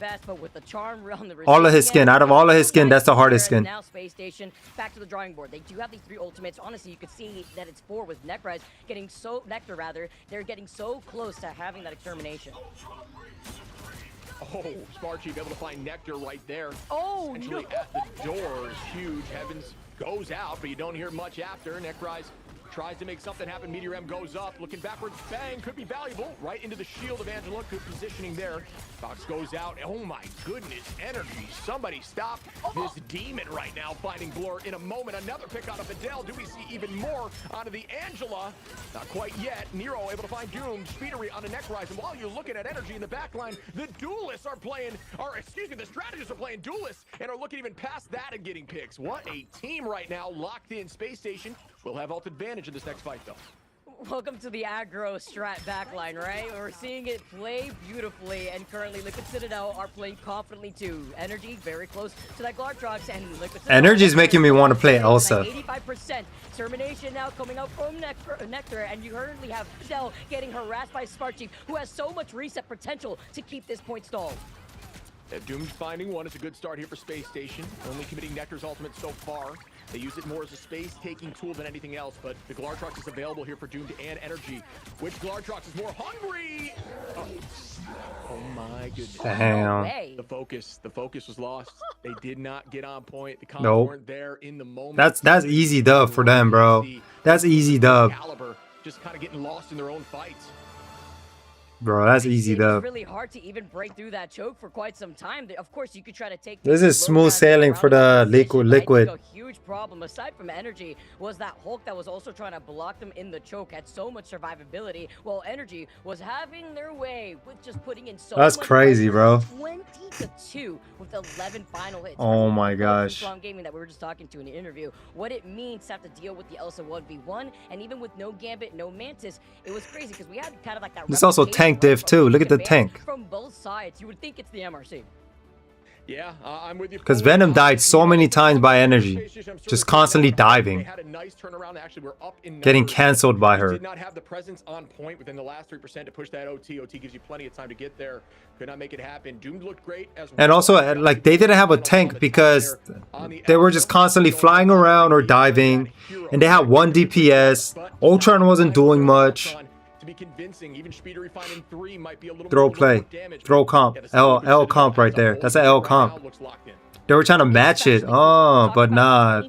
All of his skin, out of all of his skin, that's the hardest skin. Now Space Station, back to the drawing board. They do have these 3 ultimates. Honestly, you could see that it's 4 with Nectar getting so they're getting so close to having that extermination. Oh, Sparkchief able to find Nectar right there. Oh, actually no. At the door is huge. Heavens goes out, but you don't hear much after. Nekrise tries to make something happen. Meteor M goes up, looking backwards. Bang, could be valuable. Right into the shield of Angela. Good positioning there. Fox goes out. Oh my goodness, Energy. Somebody stop this demon right now. Finding Blur in a moment. Another pick out of Fidel. Do we see even more onto the Angela? Not quite yet. Nero able to find Doom. Speedery on the Nekrise. And while you're looking at Energy in the back line, the duelists are playing, or excuse me, the strategists are playing duelists and are looking even past that and getting picks. What a team right now, locked in. Space Station will have ult advantage in this next fight, though. Welcome to the aggro strat backline, right? We're seeing it play beautifully, and currently Liquid Citadel are playing confidently too. Energy very close to that Glartrox, and Liquid Citadel Energy is making me want to play Elsa. 85%. Termination now coming up from Nectar, and you currently have Cell getting harassed by Smart Chief, who has so much reset potential to keep this point stalled. Doom's finding one is a good start here for Space Station. Only committing Nectar's ultimate so far. They use it more as a space-taking tool than anything else, but the Glartrox is available here for Doomed and Energy. Which Glartrox is more hungry? Oh my goodness. Damn. The focus was lost. They did not get on point. The combos weren't there in the moment. That's easy dub for them, bro. That's easy dub. Caliber just kind of getting lost in their own fights. Bro, that's easy though. It's really hard to even break through that choke for quite some time. Of course, you could try to take this is smooth sailing for the liquid. A huge problem aside from Energy was that Hulk that was also trying to block them in the choke had so much survivability, while Energy was having their way with just putting in so That's much crazy, bro. 20-2 with 11 final hits. Oh my gosh. Strong gaming that we were just talking to in the interview. What it means to have to deal with the Elsa 1v1, and even with no Gambit, no Mantis, it was crazy because we had kind of like that. It's also tank diff too. Look at the tank. From both sides, you would think it's the MRC. Yeah, I'm with you. Because Venom died so many times by Energy, just constantly diving, getting cancelled by her. Did not have the presence on point within the last 3% to push that OT. OT gives you plenty of time to get there. Could not make it happen. Doomed looked great as well. And also, like, they didn't have a tank because they were just constantly flying around or diving, and they had 1 DPS. Ultron wasn't doing much. To be convincing, even Speedery finding 3 might be a little Throw play, throw comp, L comp right there. That's an L comp. They were trying to match it. Oh, but nah.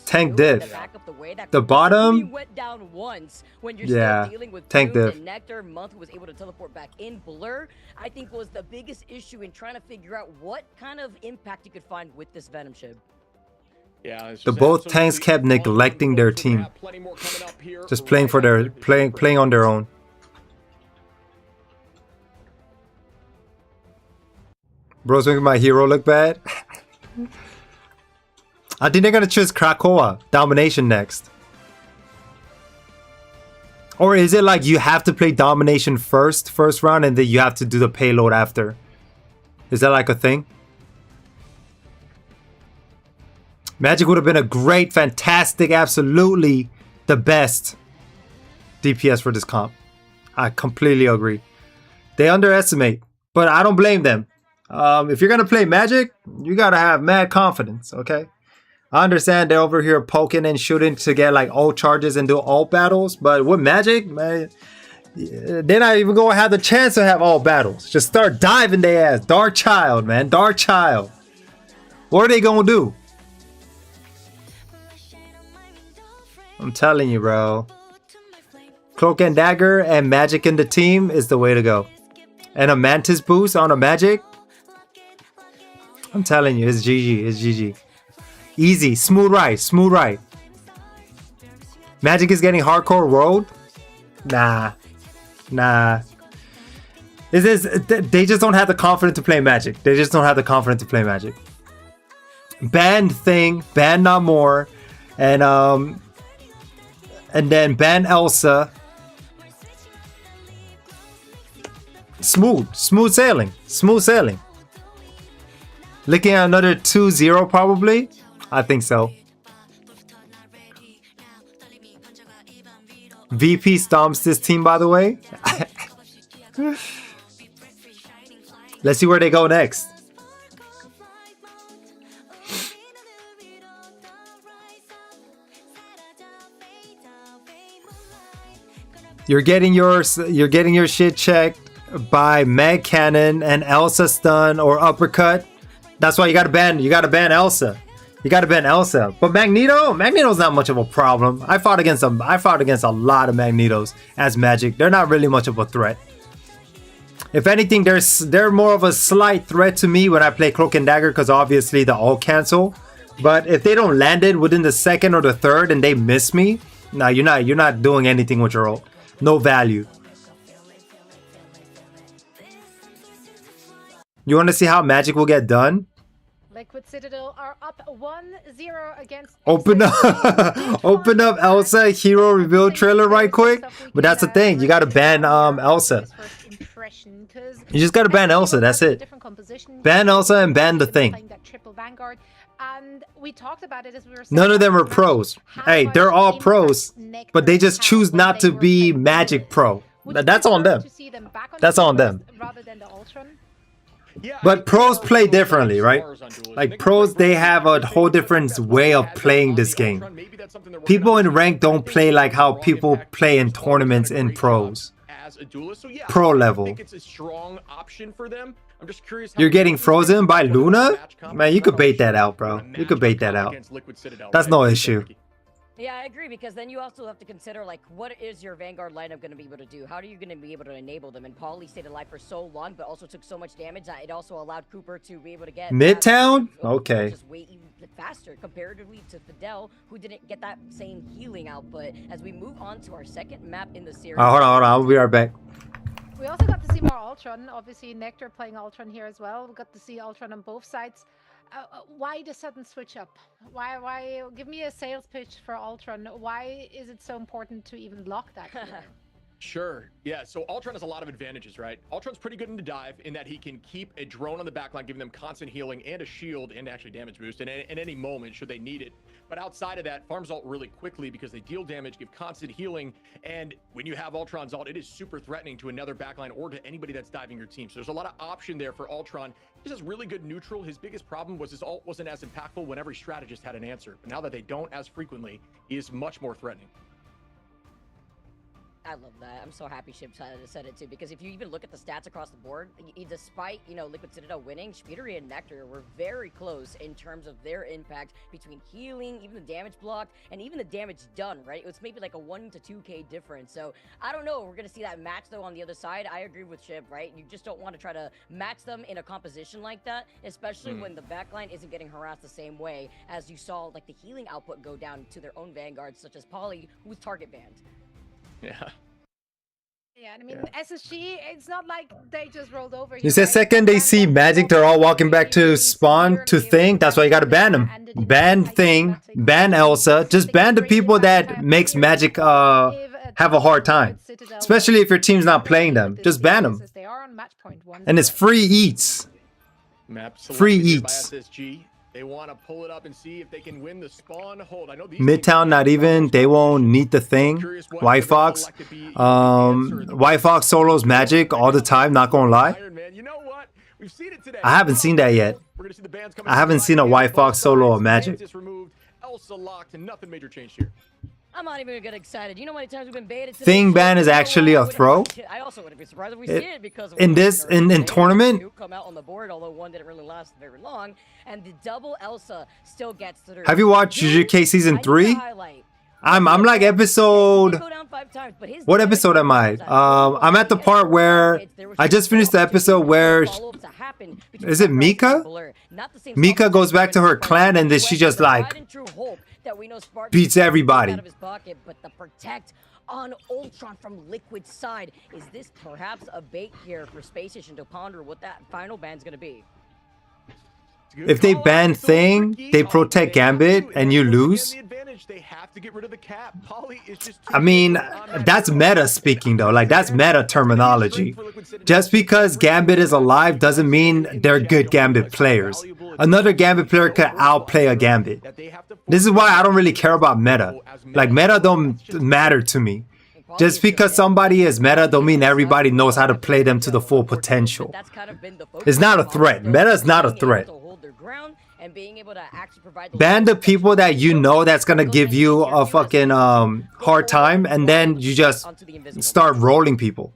Tank diff. The bottom. Yeah. Tank diff. Nectar Month was able to teleport back in. Blur, I think, was the biggest issue in trying to figure out what kind of impact you could find with this Venom ship. Yeah, the both tanks kept neglecting their team, just playing for their playing on their own. Bro's making my hero look bad. I think they're gonna choose Krakoa Domination next. Or is it like you have to play Domination first round, and then you have to do the payload after? Is that like a thing? Magic would have been a great, fantastic, absolutely the best DPS for this comp. I completely agree. They underestimate, but I don't blame them. If you're going to play Magic, you got to have mad confidence, okay? I understand they're over here poking and shooting to get like ult charges and do ult battles, but with Magic, man, they're not even going to have the chance to have ult battles. Just start diving their ass. Dark Child, man. Dark Child. What are they going to do? I'm telling you, bro. Cloak and Dagger and Magic in the team is the way to go. And a Mantis boost on a Magic. I'm telling you, it's GG. It's GG. Easy. Smooth right. Smooth right. Magic is getting hardcore rolled? Nah. Nah. They just don't have the confidence to play Magic. They just don't have the confidence to play Magic. Ban Thing. Ban Not More. And then ban Elsa. Smooth sailing. Smooth sailing. Looking at another 2-0 probably. I think so. VP stomps this team, by the way. Let's see where they go next. You're getting your shit checked by Mag Cannon and Elsa stun or uppercut. That's why you gotta ban Elsa. You gotta ban Elsa. But Magneto's not much of a problem. I fought against a lot of Magnetos as Magic. They're not really much of a threat. If anything, they're more of a slight threat to me when I play Cloak and Dagger, because obviously the ult cancel. But if they don't land it within the second or the third and they miss me, nah, you're not doing anything with your ult. No value. You want to see how Magic will get done? Liquid Citadel are up 1-0 against. Open up, open up Elsa hero reveal trailer right quick. But that's the thing, you gotta ban Elsa. You just gotta ban Elsa. That's it. Ban Elsa and ban the thing. And we talked about it as we were. None of them are pros. Hey, they're all pros, but they just choose not to be Magic Pro. That's on them. That's on them. But pros play differently, right? Like pros, they have a whole different way of playing this game. People in rank don't play like how people play in tournaments in pros. Pro level. You're getting frozen by Luna? Man, you could bait that out, bro. You could bait that out. That's no issue. Yeah, I agree, because then you also have to consider, like, what is your Vanguard lineup going to be able to do? How are you going to be able to enable them? And Paulie stayed alive for so long, but also took so much damage that it also allowed Cooper to be able to get Midtown? Okay. Just way faster comparatively to Fidel, who didn't get that same healing output. As we move on to our second map in the series. Hold on. I'll be right back. We also got to see more Ultron. Obviously, Nectar playing Ultron here as well. We got to see Ultron on both sides. Why the sudden switch up? Why? Give me a sales pitch for Ultron. Why is it so important to even lock that? Sure. Yeah, so Ultron has a lot of advantages, right? Ultron's pretty good in the dive in that he can keep a drone on the backline, giving them constant healing and a shield and actually damage boost in any moment should they need it. But outside of that, farms ult really quickly because they deal damage, give constant healing, and when you have Ultron's ult, it is super threatening to another backline or to anybody that's diving your team. So there's a lot of option there for Ultron. He just has really good neutral. His biggest problem was his ult wasn't as impactful when every strategist had an answer. But now that they don't as frequently, he is much more threatening. I love that. I'm so happy Shib said it too, because if you even look at the stats across the board, despite, you know, Liquid Citadel winning, Speedery and Nectar were very close in terms of their impact between healing, even the damage blocked, and even the damage done, right? It was maybe like a 1 to 2k difference. So I don't know. We're going to see that match though on the other side. I agree with Shib, right? You just don't want to try to match them in a composition like that, especially when the backline isn't getting harassed the same way as you saw like the healing output go down to their own vanguards, such as Paulie, who's target banned. Yeah. Yeah, I mean, SSG, it's not like they just rolled over. You said second they see Magic, they're all walking back to spawn to Thing. That's why you gotta ban them. Ban Thing, ban Elsa. Just ban the people that makes Magic have a hard time. Especially if your team's not playing them. Just ban them. And it's free eats. Free eats. They want to pull it up and see if they can win the spawn hold. I know these Midtown, not even. They won't need the Thing. White Fox. White Fox solos Magic all the time, not gonna lie. I haven't seen that yet. I haven't seen a White Fox solo of Magic. I'm not even gonna get excited. You know how many times we've been baited to Thing ban is actually a throw. I also wouldn't be surprised if we see it because in this in tournament. Come out on the board, although one didn't really last very long, and the double Elsa still gets through. Have you watched JJK season 3? I'm like episode. What episode am I? I'm at the part where I just finished the episode where is it Mika? Mika goes back to her clan and then she just like beats everybody. But the protect on Ultron from Liquid's side, is this perhaps a bait here for Space Station to ponder what that final ban's gonna be? If they ban Thing, they protect Gambit, and you lose. I mean, that's meta speaking though. Like that's meta terminology. Just because Gambit is alive doesn't mean they're good Gambit players. Another Gambit player could outplay a Gambit. This is why I don't really care about meta. Like meta don't matter to me. Just because somebody is meta don't mean everybody knows how to play them to the full potential. It's not a threat. Meta is not a threat. Ban the people that you know that's gonna give you a fucking hard time, and then you just start rolling people.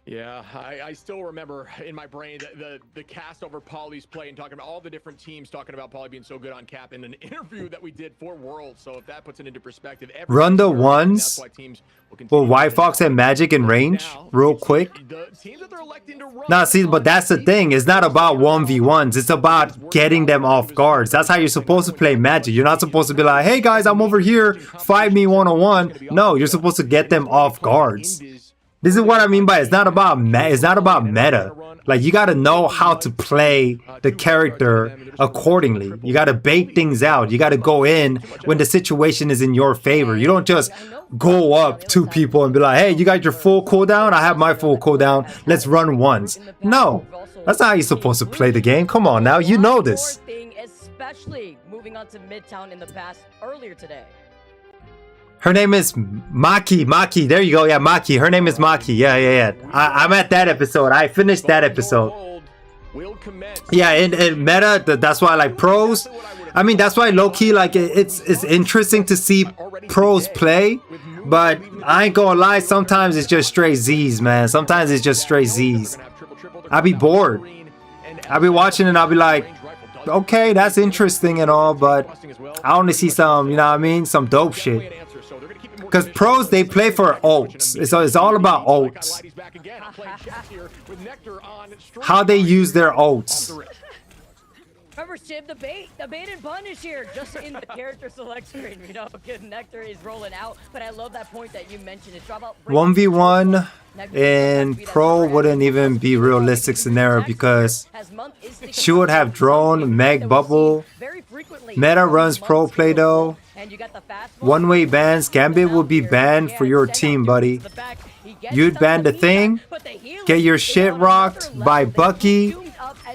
Yeah, I still remember in my brain the cast over Paulie's play and talking about all the different teams talking about Paulie being so good on cap in an interview that we did for Worlds. So if that puts it into perspective, run the ones for White Fox and Magic in range real quick. Nah, see, but that's the thing. It's not about 1v1s. It's about getting them off guards. That's how you're supposed to play Magic. You're not supposed to be like, hey guys, I'm over here, fight me one-on-one. No, you're supposed to get them off guards. This is what I mean by it's not about meta. Like you gotta know how to play the character accordingly. You gotta bait things out. You gotta go in when the situation is in your favor. You don't just go up to people and be like, hey, you got your full cooldown? I have my full cooldown. Let's run once. No, that's not how you're supposed to play the game. Come on now, you know this. Especially moving on to Midtown in the past earlier today. Her name is Maki. There you go. Yeah, Maki. Her name is Maki. Yeah. I'm at that episode. I finished that episode. Yeah, in meta, that's why I like pros. I mean, that's why low-key, like, it's interesting to see pros play. But I ain't gonna lie, sometimes it's just straight Z's, man. Sometimes it's just straight Z's. I be bored. I be watching and I'll be like, okay, that's interesting and all, but I only see some, you know what I mean? Some dope shit. Because pros, they play for ults. It's all about ults. How they use their ults. Remember, Shib, the bait and punish here, just in the character select screen. You know, Nectar is rolling out, but I love that point that you mentioned. It's drop out 1v1 in pro wouldn't even be realistic scenario because she would have drone, Meg Bubble. Meta runs pro play though. One-way bans. Gambit would be banned for your team, buddy. You'd ban the thing. Get your shit rocked by Bucky.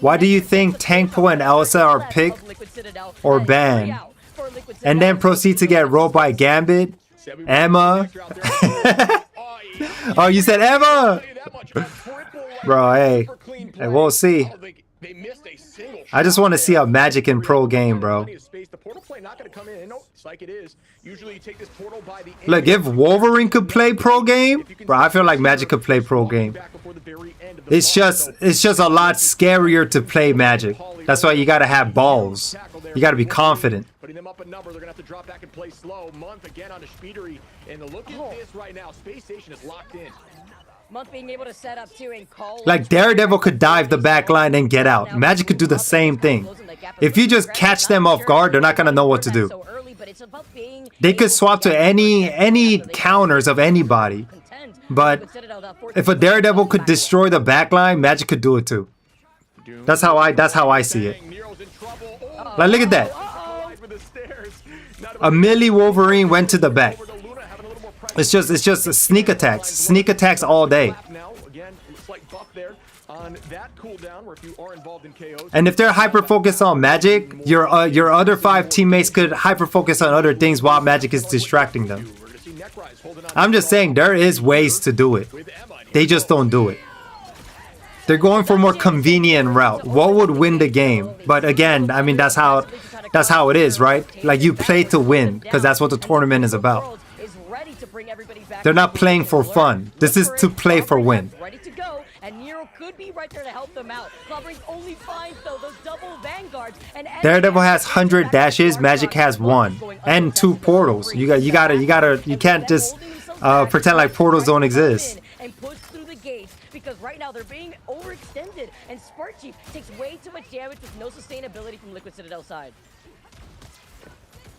Why do you think Tankpo and Elsa are picked or banned? And then proceed to get rolled by Gambit, Emma. Oh, you said Emma? Bro, hey, we'll see. I just want to see a Magic in pro game, bro. Look, if Wolverine could play pro game, bro, I feel like Magic could play pro game. It's just a lot scarier to play Magic. That's why you gotta have balls. You gotta be confident. Putting them up a number, they're gonna have to drop back and play slow. Month again on the Speedery, and look at this right now. Space Station is locked in. Month being able to set up too and call. Like Daredevil could dive the back line and get out. Magic could do the same thing. If you just catch them off guard, they're not gonna know what to do. They could swap to any counters of anybody. But if a Daredevil could destroy the backline, Magic could do it too. That's how I see it. Like look at that. A melee Wolverine went to the back. It's just sneak attacks all day. And if they're hyper focused on Magic, your other 5 teammates could hyper focus on other things while Magic is distracting them. I'm just saying there is ways to do it. They just don't do it. They're going for a more convenient route. What would win the game? But again, I mean that's how it is, right? Like you play to win because that's what the tournament is about. They're not playing for fun. This is to play for win. Daredevil has 100 dashes, Magic has 1 and 2 portals. You can't just pretend like portals don't exist. Because right now they're being overextended, and Sparky takes way too much damage with no sustainability from Liquid Citadel's side.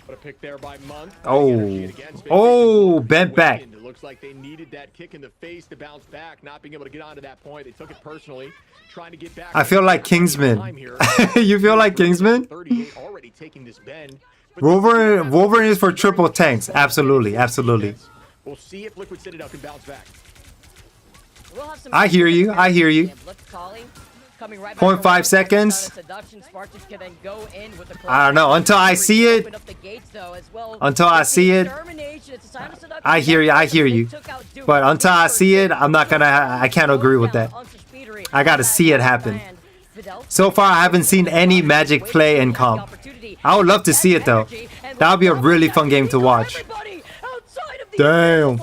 What a pick there by Month. Oh, bent back. It looks like they needed that kick in the face to bounce back, not being able to get onto that point. They took it personally, trying to get back. I feel like Kingsman. You feel like Kingsman? 38 already taking this bend. Wolverine is for triple tanks. Absolutely. We'll see if Liquid Citadel can bounce back. I hear you. 0.5 seconds. I don't know. Until I see it. I hear you. But until I see it, I can't agree with that. I gotta see it happen. So far, I haven't seen any Magic play in comp. I would love to see it though. That would be a really fun game to watch. Damn.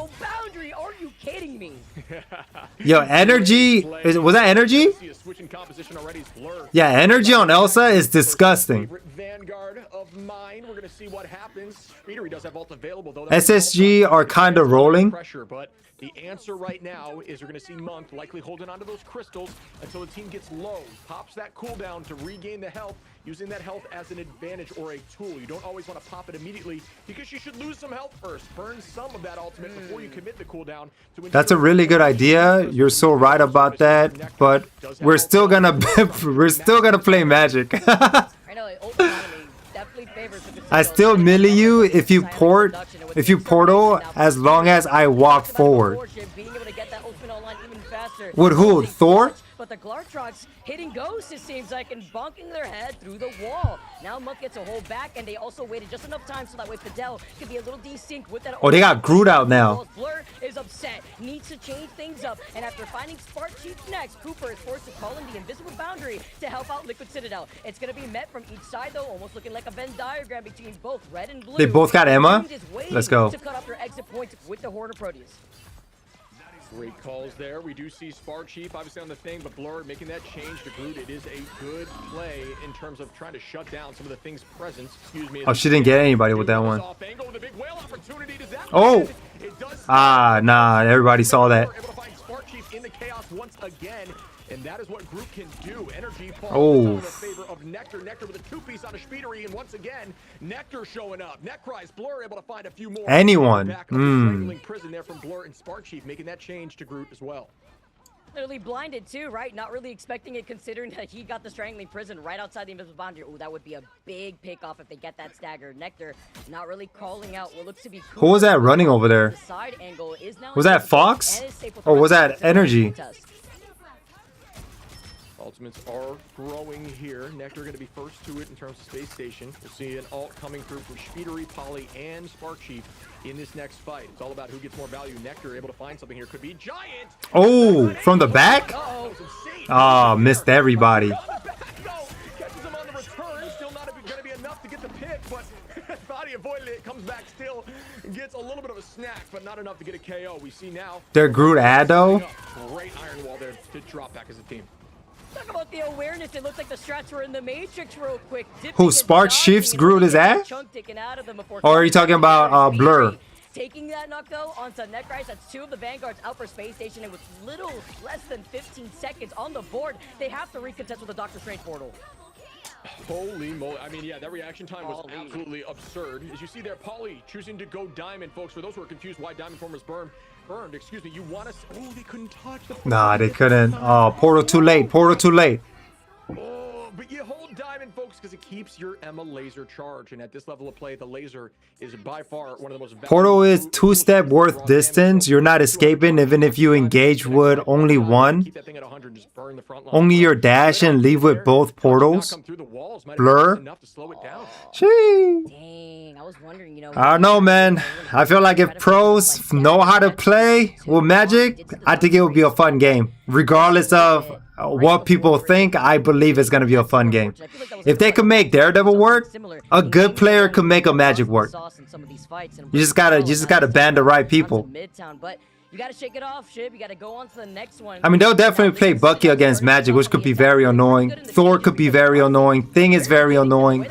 Yo, energy. Was that energy? Yeah, energy on Elsa is disgusting. does have ult available, though. SSG are kind of rolling. Pressure, but the answer right now is you're going to see Monk likely holding onto those crystals until the team gets low, pops that cooldown to regain the health, using that health as an advantage or a tool. You don't always want to pop it immediately because you should lose some health first. Burn some of that ultimate before you commit the cooldown. That's a really good idea. You're so right about that, but we're still gonna play Magic. I still melee you if you portal as long as I walk forward. With who? Thor? But the Glartrox hitting Ghost, it seems like, and bonking their head through the wall. Now Monk gets a hold back, and they also waited just enough time so that way Fidel can be a little desynced with that. Oh, they got Groot out now. Blur is upset, needs to change things up, and after finding Spark Chief next, Cooper is forced to call in the invisible boundary to help out Liquid Citadel. It's going to be met from each side, though, almost looking like a Venn diagram between both red and blue. They both got Emma? Let's go. To cut off their exit points with the Horde of Proteus. Great calls there. We do see Spark Chief obviously on the thing, but Blur making that change to Groot. It is a good play in terms of trying to shut down some of the things present. Excuse me. Oh, she didn't get anybody with that one. Oh! Ah, nah, everybody saw that. Spark Chief in the chaos once again. And that is what Groot can do. Energy falls in favor of Nectar. Nectar with a two-piece on a Speedery, and once again, Nectar showing up. Necry's Blur able to find a few more. Anyone. Prison there from Blur and Spark Chief, making that change to Groot as well. Literally blinded too, right? Not really expecting it, considering that he got the Strangling Prison right outside the invisible boundary. Ooh, that would be a big pick off if they get that stagger. Nectar not really calling out what looks to be. Who was that running over there? The side angle is now was that Fox? Or was that Energy? Ultimates are growing here. Nectar going to be first to it in terms of Space Station. We'll see an ult coming through from Speedery, Polly, and Spark Chief in this next fight. It's all about who gets more value. Nectar able to find something here. Could be Giant. Oh, from the back? Oh, missed everybody. Catches him on the return. Still not going to be enough to get the pick, but Body avoided it. Comes back still. Gets a little bit of a snack, but not enough to get a KO. We see now. Their Groot ad though. Great iron wall there to drop back as a team. Talk about the awareness. It looks like the strats were in the Matrix real quick. Who, Spark Chief's Groot his ass? Or are you talking about Blur? Taking that knock though onto Necry's. That's two of the Vanguards out for Space Station, and with little less than 15 seconds on the board, they have to recontest with the Doctor Strange portal. Holy moly. I mean, yeah, that reaction time was absolutely absurd. As you see there, Polly choosing to go Diamond, folks. For those who are confused why Diamond form was burned, excuse me, you want to... Oh, they couldn't touch the... Nah, they couldn't. Oh, portal too late. Portal too late. Oh, but you hold Diamond, folks, because it keeps your Emma laser charged. And at this level of play, the laser is by far one of the most... Portal is two-step worth distance. You're not escaping even if you engage with only one. Only your dash and leave with both portals. Blur. Dang, I was wondering, you know... I don't know, man. I feel like if pros know how to play with Magic, I think it would be a fun game. Regardless of what people think, I believe it's going to be a fun game. If they can make Daredevil work, a good player could make a Magic work. You just gotta ban the right people. You gotta shake it off, Shib. You gotta go on to the next one. I mean, they'll definitely play Bucky against Magic, which could be very annoying. Thor could be very annoying. Thing is very annoying.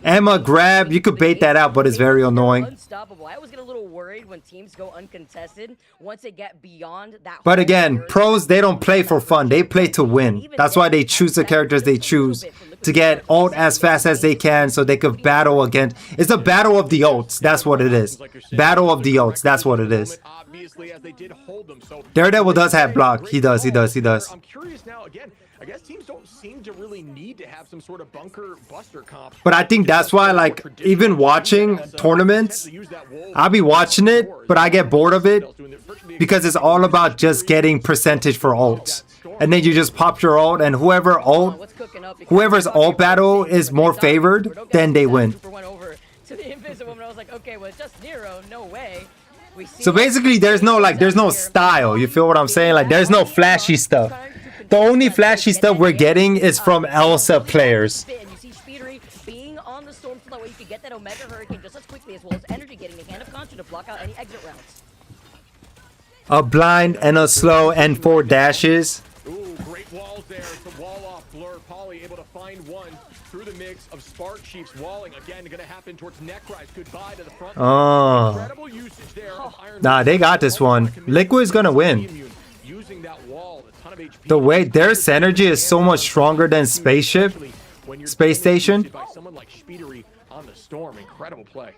Emma grab, you could bait that out, but it's very annoying. Unstoppable. I always get a little worried when teams go uncontested once they get beyond that. But again, pros, they don't play for fun. They play to win. That's why they choose the characters they choose. To get ult as fast as they can so they could battle against... It's a battle of the ults. That's what it is. Battle of the ults. That's what it is. Daredevil does have block. He does. I'm curious now, again, I guess teams don't seem to really need to have some sort of bunker buster comp. But I think that's why, like, even watching tournaments, I'll be watching it, but I get bored of it because it's all about just getting percentage for ults. And then you just pop your ult, and whoever's ult battle is more favored, then they win. So basically, there's no style. You feel what I'm saying? Like, there's no flashy stuff. The only flashy stuff we're getting is from Elsa players. Being on the storm so that way you can get that Omega Hurricane just as quickly, as well as Energy getting the Hand of Contra to block out any exit routes. A blind and a slow and 4 dashes. Ooh, great walls there to wall off Blur. Polly able to find one. through the mix of Spark Chiefs walling. Again, going to happen towards Necrise. Goodbye to the front. Incredible usage there of Iron Nah, they got this one. Liquid's going to win. Using that wall, a ton of HP. The way their synergy is so much stronger than Spaceship, Space Station. By someone like Speedery on the Storm. Incredible play.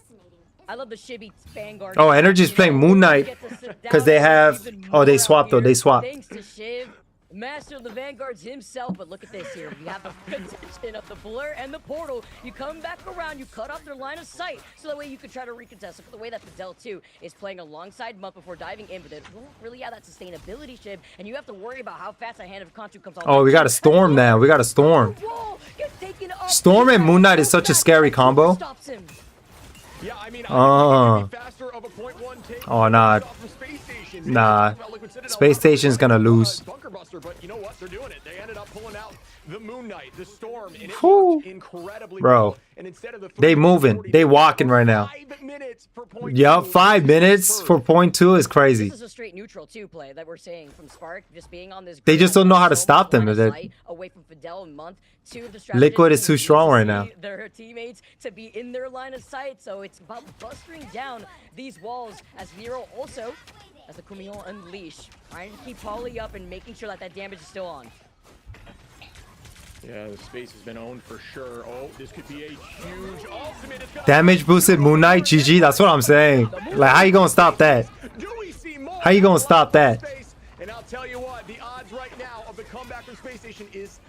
I love the Shibby Vanguard. Oh, Energy's playing Moon Knight because they have. Oh, they swapped though. They swapped. Thanks to Shiv, master of the Vanguards himself. But look at this here. We have the contention of the Blur and the Portal. You come back around, you cut off their line of sight, so that way you can try to recontest. Look at the way that Fidel too is playing alongside Month before diving in, but they don't really have that sustainability, Shiv, and you have to worry about how fast a hand of Conchu comes on. Oh, we got a Storm now. We got a Storm. Storm and Moon Knight is such a scary combo. Yeah, I mean, Oh, nah. Nah. Space Station's gonna lose. Bunker Buster, but you know what? They're doing it. They ended up pulling out the Moon Knight, the Storm, and it worked incredibly well. And instead of the They moving. They walking right now. 5 minutes for point Yup, 5 minutes for point 2 is crazy. This is a straight neutral 2 play that we're seeing from Spark, just being on this. They just don't know how to stop them. Away from Fidel and Month. Liquid is too strong right now. Their teammates to be in their line of sight, so it's about bustering down these walls as Nero also, as the Kumio unleash, trying to keep Polly up and making sure that that damage is still on. Yeah, the space has been owned for sure. Oh, this could be a huge ultimate. Damage boosted Moon Knight, GG. That's what I'm saying. Like, how you gonna stop that? How you gonna stop that? And I'll tell you what, the odds right now of the comeback from Space Station is.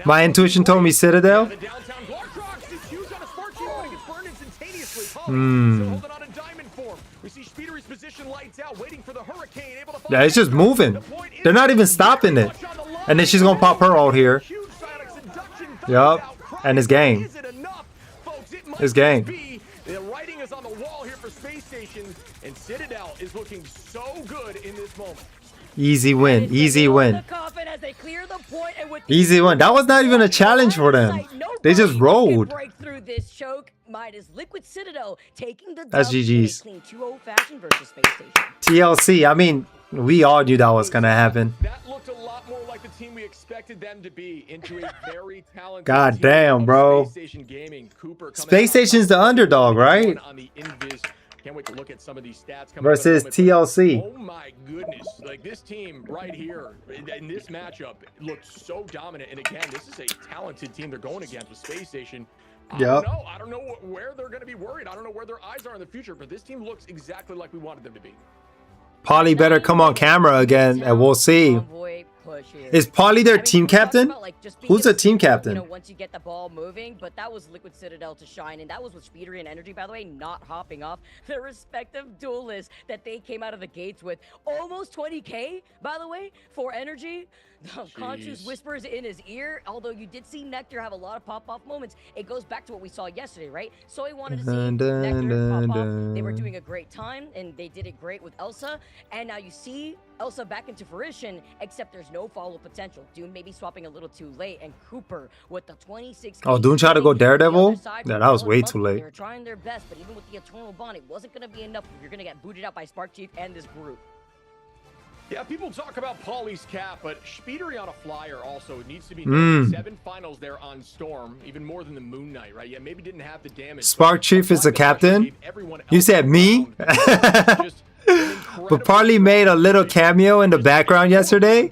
My intuition told me Citadel. The downtown Glartrox is huge on a Spark Chief, but it gets burned instantaneously. Still holding on in diamond form. We see Speedery's position lights out, waiting for the hurricane. Able to Yeah, it's just moving. They're not even stopping it. And then she's gonna pop her out here. Yup. And it's game. It's game. The writing is on the wall here for Space Station, and Citadel is looking so good in this moment. Easy win. Easy win. Easy win. That was not even a challenge for them. They just rolled. That's GG's. TLC. I mean, we all knew that was gonna happen. That looked a lot more like the team we expected them to be, into a very talented God damn, bro. Space Station Gaming. Cooper Space Station's the underdog, right? On the Invis. Can't wait to look at some of these stats versus TLC. Oh my goodness, like this team right here in this matchup looked so dominant. And again, this is a talented team they're going against with Space Station. I don't know where they're going to be worried. I don't know where their eyes are in the future, but this team looks exactly like we wanted them to be. Polly better come on camera again, and we'll see. Is Polly their team captain? Who's the team captain? You know, once you get the ball moving, but that was Liquid Citadel to shine, and that was with Speedery and Energy, by the way, not hopping off their respective duelists that they came out of the gates with. Almost 20K, by the way, for Energy. Conchu's whispers in his ear, although you did see Nectar have a lot of pop-off moments. It goes back to what we saw yesterday, right? Soy wanted to see Nectar pop off. They were doing a great time, and they did it great with Elsa. And now you see Elsa back into fruition, except there's no follow potential. Dune maybe swapping a little too late, and Cooper with the 26. Oh, Dune tried to go Daredevil? Yeah, that was way too late. They were trying their best, but even with the Eternal Bond, it wasn't going to be enough if you're going to get booted out by Spark Chief and this group. Yeah, people talk about Polly's cap, but Speedery on a flyer also needs to be doing 7 finals there on Storm, even more than the Moon Knight, right? Yeah, maybe didn't have the damage. Spark Chief is the captain? You said me? But Polly made a little cameo in the background yesterday.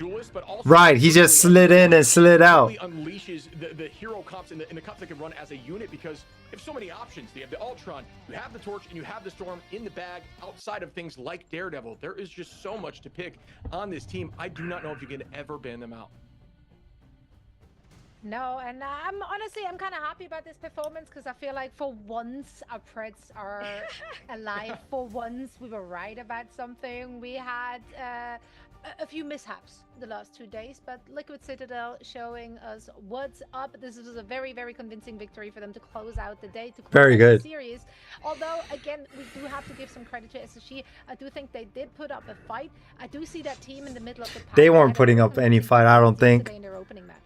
Right, he just slid in and slid out. Unleashes the hero comps and the comps that can run as a unit, because you have so many options. You have the Ultron, you have the Torch, and you have the Storm in the bag outside of things like Daredevil. There is just so much to pick on this team. I do not know if you can ever ban them out. No, and I'm kind of happy about this performance, because I feel like for once our Preds are alive. For once we were right about something. We had a few mishaps the last 2 days, but Liquid Citadel showing us what's up. This is a very, very convincing victory for them to close out the day, to close out the series. Although, again, we do have to give some credit to SSG. I do think they did put up a fight. I do see that team in the middle of the pack. They weren't putting up any fight, I don't think. In their opening match.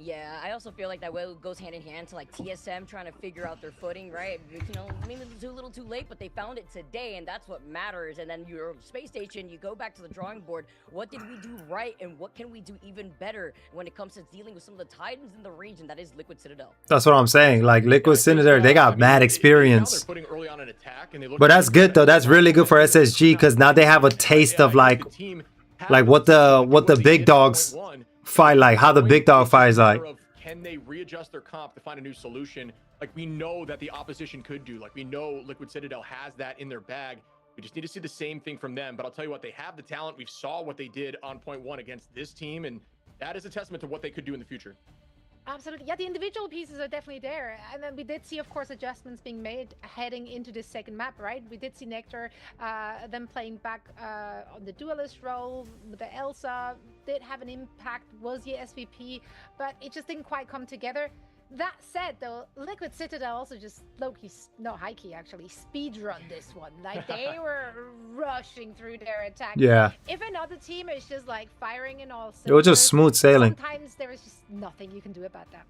Yeah, I also feel like that goes hand in hand to like TSM trying to figure out their footing, right? You know, maybe it's a little too late, but they found it today, and that's what matters. And then your space station, you go back to the drawing board. What did we do right, and what can we do even better when it comes to dealing with some of the titans in the region that is Liquid Citadel? That's what I'm saying. Like Liquid Citadel, they got mad experience. But that's good though. That's really good for SSG because now they have a taste of like what the big dogs fight like, how the big dog fight is like. Can they readjust their comp to find a new solution? Like we know that the opposition could do. Like we know Liquid Citadel has that in their bag. We just need to see the same thing from them. But I'll tell you what, they have the talent. We saw what they did on point one against this team, and that is a testament to what they could do in the future. Absolutely. Yeah, the individual pieces are definitely there. And then we did see, of course, adjustments being made heading into this second map, right? We did see Nectar, them playing back on the duelist role. The Elsa did have an impact, was the SVP, but it just didn't quite come together. That said, though, Liquid Citadel also just low-key, no, high-key actually, speedrun this one. Like, they were rushing through their attack. Yeah. If another team is just, like, firing in all cylinders, it was just smooth sailing. Sometimes there is just nothing you can do about that.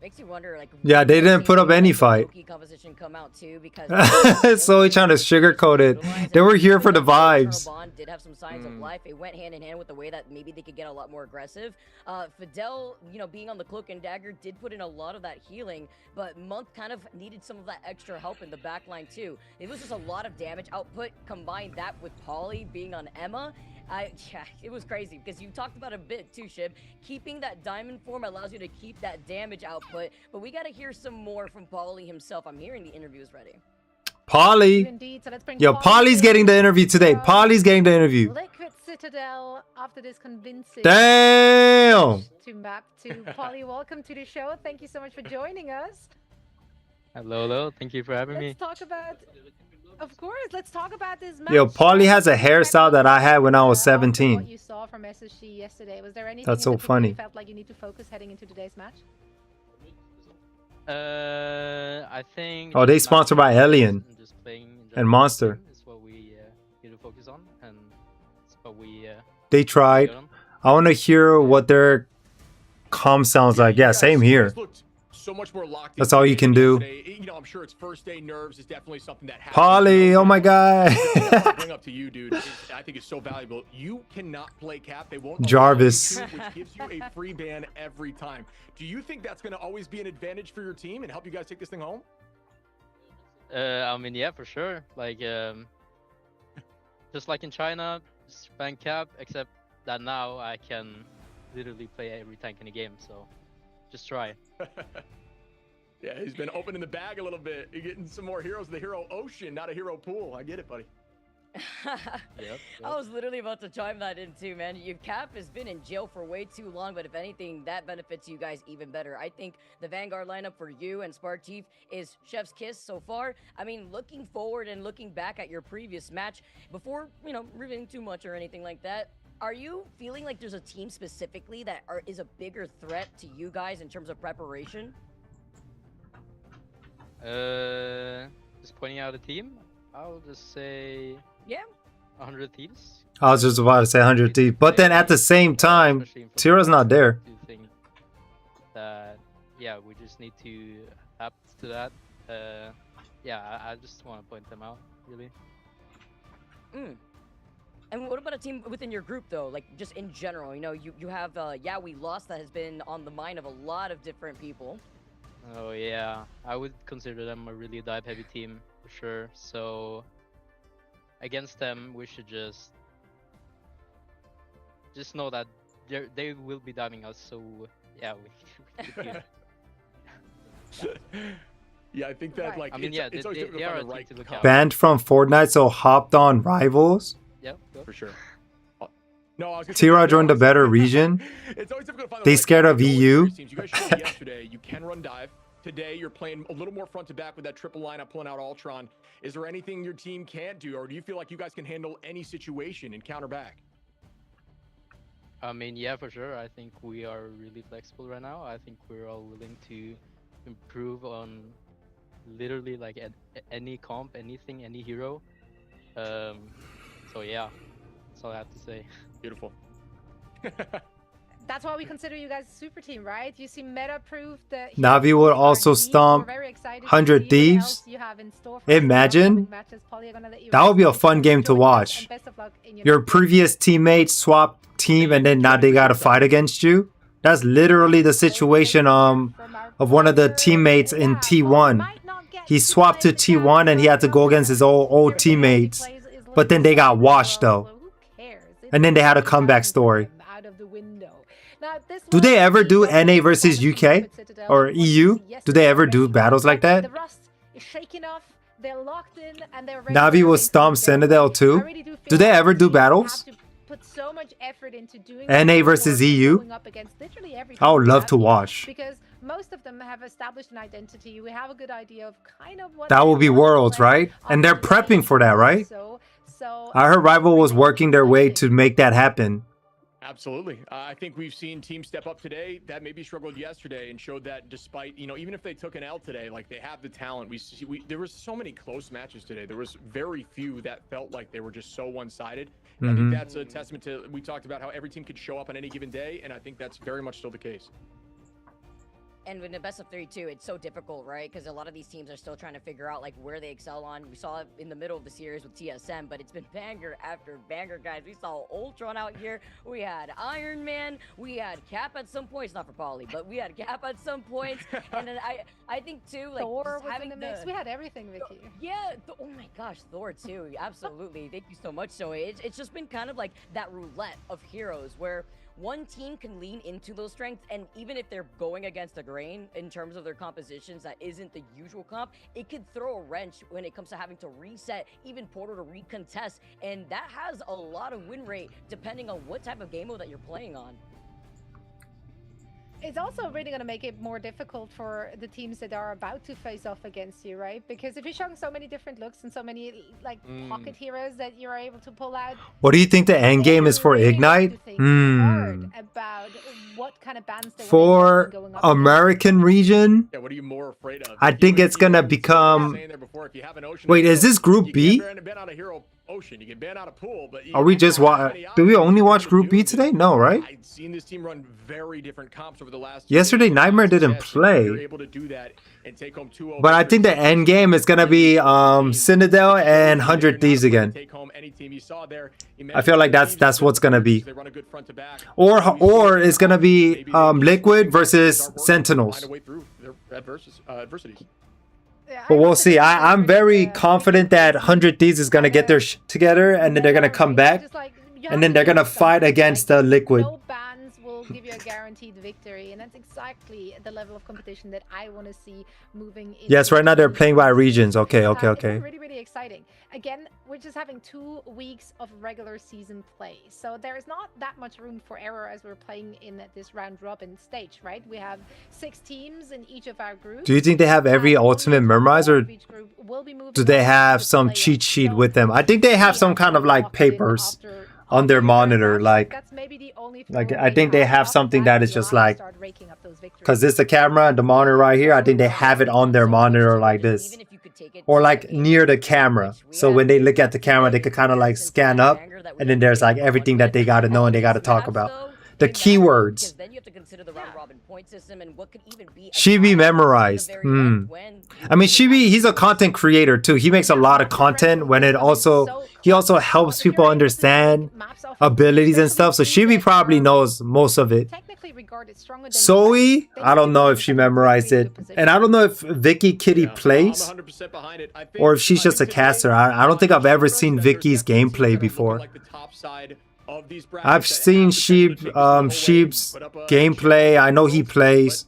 Makes you wonder, like, yeah, they didn't put up any fight. Composition come out too because so trying to sugarcoat it. They were here for the vibes. Did have some signs of life. It went hand in hand with the way that maybe they could get a lot more aggressive. Fidel, you know, being on the cloak and dagger did put in a lot of that healing, but Monk kind of needed some of that extra help in the back line too. It was just a lot of damage output. Combine that with Polly being on Emma. Yeah, it was crazy because you talked about a bit too, Shib. Keeping that diamond form allows you to keep that damage output, but we got to hear some more from Paulie himself. I'm hearing the interview is ready. Paulie. Indeed, so let's bring Yo, Paulie's getting the interview today. Paulie's getting the interview. Liquid Citadel after this convincing damn to map to Paulie. Welcome to the show. Thank you so much for joining us. Hello. Thank you for having me. Let's talk about. Of course, let's talk about this match. Yo, Paulie has a hairstyle that I had when I was 17. What you saw from SSG yesterday, was there anything that's so funny you felt like you need to focus heading into today's match? I think. Oh, they sponsored by Alien and Monster. Is what we need to focus on, and it's what we. They tried. I want to hear what their comm sounds like. Yeah, same here. So much more locked. That's all you can do. You know, I'm sure it's first day nerves is definitely something that happens. Paulie, oh my god. Bring up to you, dude. I think it's so valuable. You cannot play cap. They won't. Jarvis. Which gives you a free ban every time. Do you think that's going to always be an advantage for your team and help you guys take this thing home? I mean, yeah, for sure. Like, just like in China, just ban cap, except that now I can literally play every tank in the game. So. Just try. Yeah, he's been opening the bag a little bit. You're getting some more heroes in the hero ocean, not a hero pool. I get it, buddy. Yep. I was literally about to chime that in too, man. Your cap has been in jail for way too long, but if anything, that benefits you guys even better. I think the Vanguard lineup for you and Spark Chief is chef's kiss so far. I mean, looking forward and looking back at your previous match, before, you know, revealing too much or anything like that, are you feeling like there's a team specifically that is a bigger threat to you guys in terms of preparation? Just pointing out a team, I'll just say 100 Thieves. I was just about to say 100 Thieves, but then at the same time, Tira's not there. I think that yeah, we just need to adapt to that. Yeah, I just want to point them out, really. And what about a team within your group, though? Like, just in general, you know, you have, yeah, we lost that has been on the mind of a lot of different people. Oh, yeah. I would consider them a really dive-heavy team, for sure. So, against them, we should just know that they will be diving us, so, yeah, we should yeah, I think that, like, I mean, it's always difficult to find the right to look out. Banned from Fortnite, so hopped on Rivals. Yep, for sure. No, I was Tira joined a better region. It's always difficult to find they scared of EU. You guys showed me yesterday you can run dive. Today you're playing a little more front to back with that triple lineup, pulling out Ultron. Is there anything your team can't do, or do you feel like you guys can handle any situation and counter back? I mean, yeah, for sure. I think we are really flexible right now. I think we're all willing to improve on literally like any comp, anything, any hero. So yeah, that's all I have to say. Beautiful. that's why we consider you guys a super team, right? You see meta proof that Navi would also stomp 100 Thieves. Imagine. That would be a fun game to watch. Your previous teammates swap team and then now they gotta fight against you. That's literally the situation of one of the teammates in T1. He swapped to T1 and he had to go against his old teammates. But then they got washed though. And then they had a comeback story. Do they ever do NA versus UK or EU? Do they ever do battles like that? Navi will stomp Citadel too. Do they ever do battles? NA versus EU? I would love to watch. Because most of them have established an identity. We have a good idea of kind of what that will be Worlds, right? And they're prepping for that, right? I heard Rival was working their way to make that happen. Absolutely. I think we've seen teams step up today that maybe struggled yesterday and showed that despite, you know, even if they took an L today, like they have the talent. There was so many close matches today. There was very few that felt like they were just so one-sided. I think that's a testament to, we talked about how every team could show up on any given day, and I think that's very much still the case. And with the best of 3 too, it's so difficult, right? Because a lot of these teams are still trying to figure out like where they excel on. We saw it in the middle of the series with TSM, but it's been banger after banger, guys. We saw Ultron out here. We had Iron Man. We had Cap at some points, not for Poly, but we had Cap at some points. And then I think too, like Thor was in the mix. We had everything, Vicky. Yeah. Oh my gosh, Thor too. Absolutely. Thank you so much. So it's just been kind of like that roulette of heroes where one team can lean into those strengths, and even if they're going against the grain in terms of their compositions that isn't the usual comp, it could throw a wrench when it comes to having to reset, even Portal to recontest, and that has a lot of win rate depending on what type of game mode that you're playing on. It's also really going to make it more difficult for the teams that are about to face off against you, right? Because if you're showing so many different looks and so many like pocket heroes that you're able to pull out, what do you think the end game is for Ignite? About what kind of bans for American region, yeah, what are you more afraid of? I think it's gonna become. Wait, is this Group B? Ocean. You can ban out a pool, but are we just do we only watch Group B today? No, right? I've seen this team run very different comps over the last yesterday. Nightmare didn't play, but I think the end game is gonna be Citadel and 100 Thieves again. I feel like that's what's gonna be, or it's gonna be Liquid versus Sentinels. But we'll see. I'm very confident that 100 Thieves is going to get their shit together, and then they're going to come back, and then they're going to fight against the Liquid. No bans will give you a guaranteed victory, and that's exactly the level of competition that I want to see moving in. Yes, right now they're playing by regions. Okay. It's really, really exciting. Again, we're just having 2 weeks of regular season play, so there is not that much room for error as we're playing in this round robin stage, right? We have 6 teams in each of our groups. Do you think they have every ultimate memorized, or do they have some cheat sheet with them? I think they have some kind of like papers on their monitor, like I think they have something that is just like, because this is the camera and the monitor right here, I think they have it on their monitor like this, or like near the camera, so when they look at the camera they could kind of like scan up, and then there's like everything that they got to know and they got to talk about, the keywords. Shibi memorized. I mean, Shibi, he's a content creator too. He makes a lot of content when he also helps people understand abilities and stuff. So Shibi probably knows most of it. Zoe, I don't know if she memorized it. And I don't know if Vicky Kitty plays or if she's just a caster. I don't think I've ever seen Vicky's gameplay before. I've seen Sheep's gameplay. I know he plays,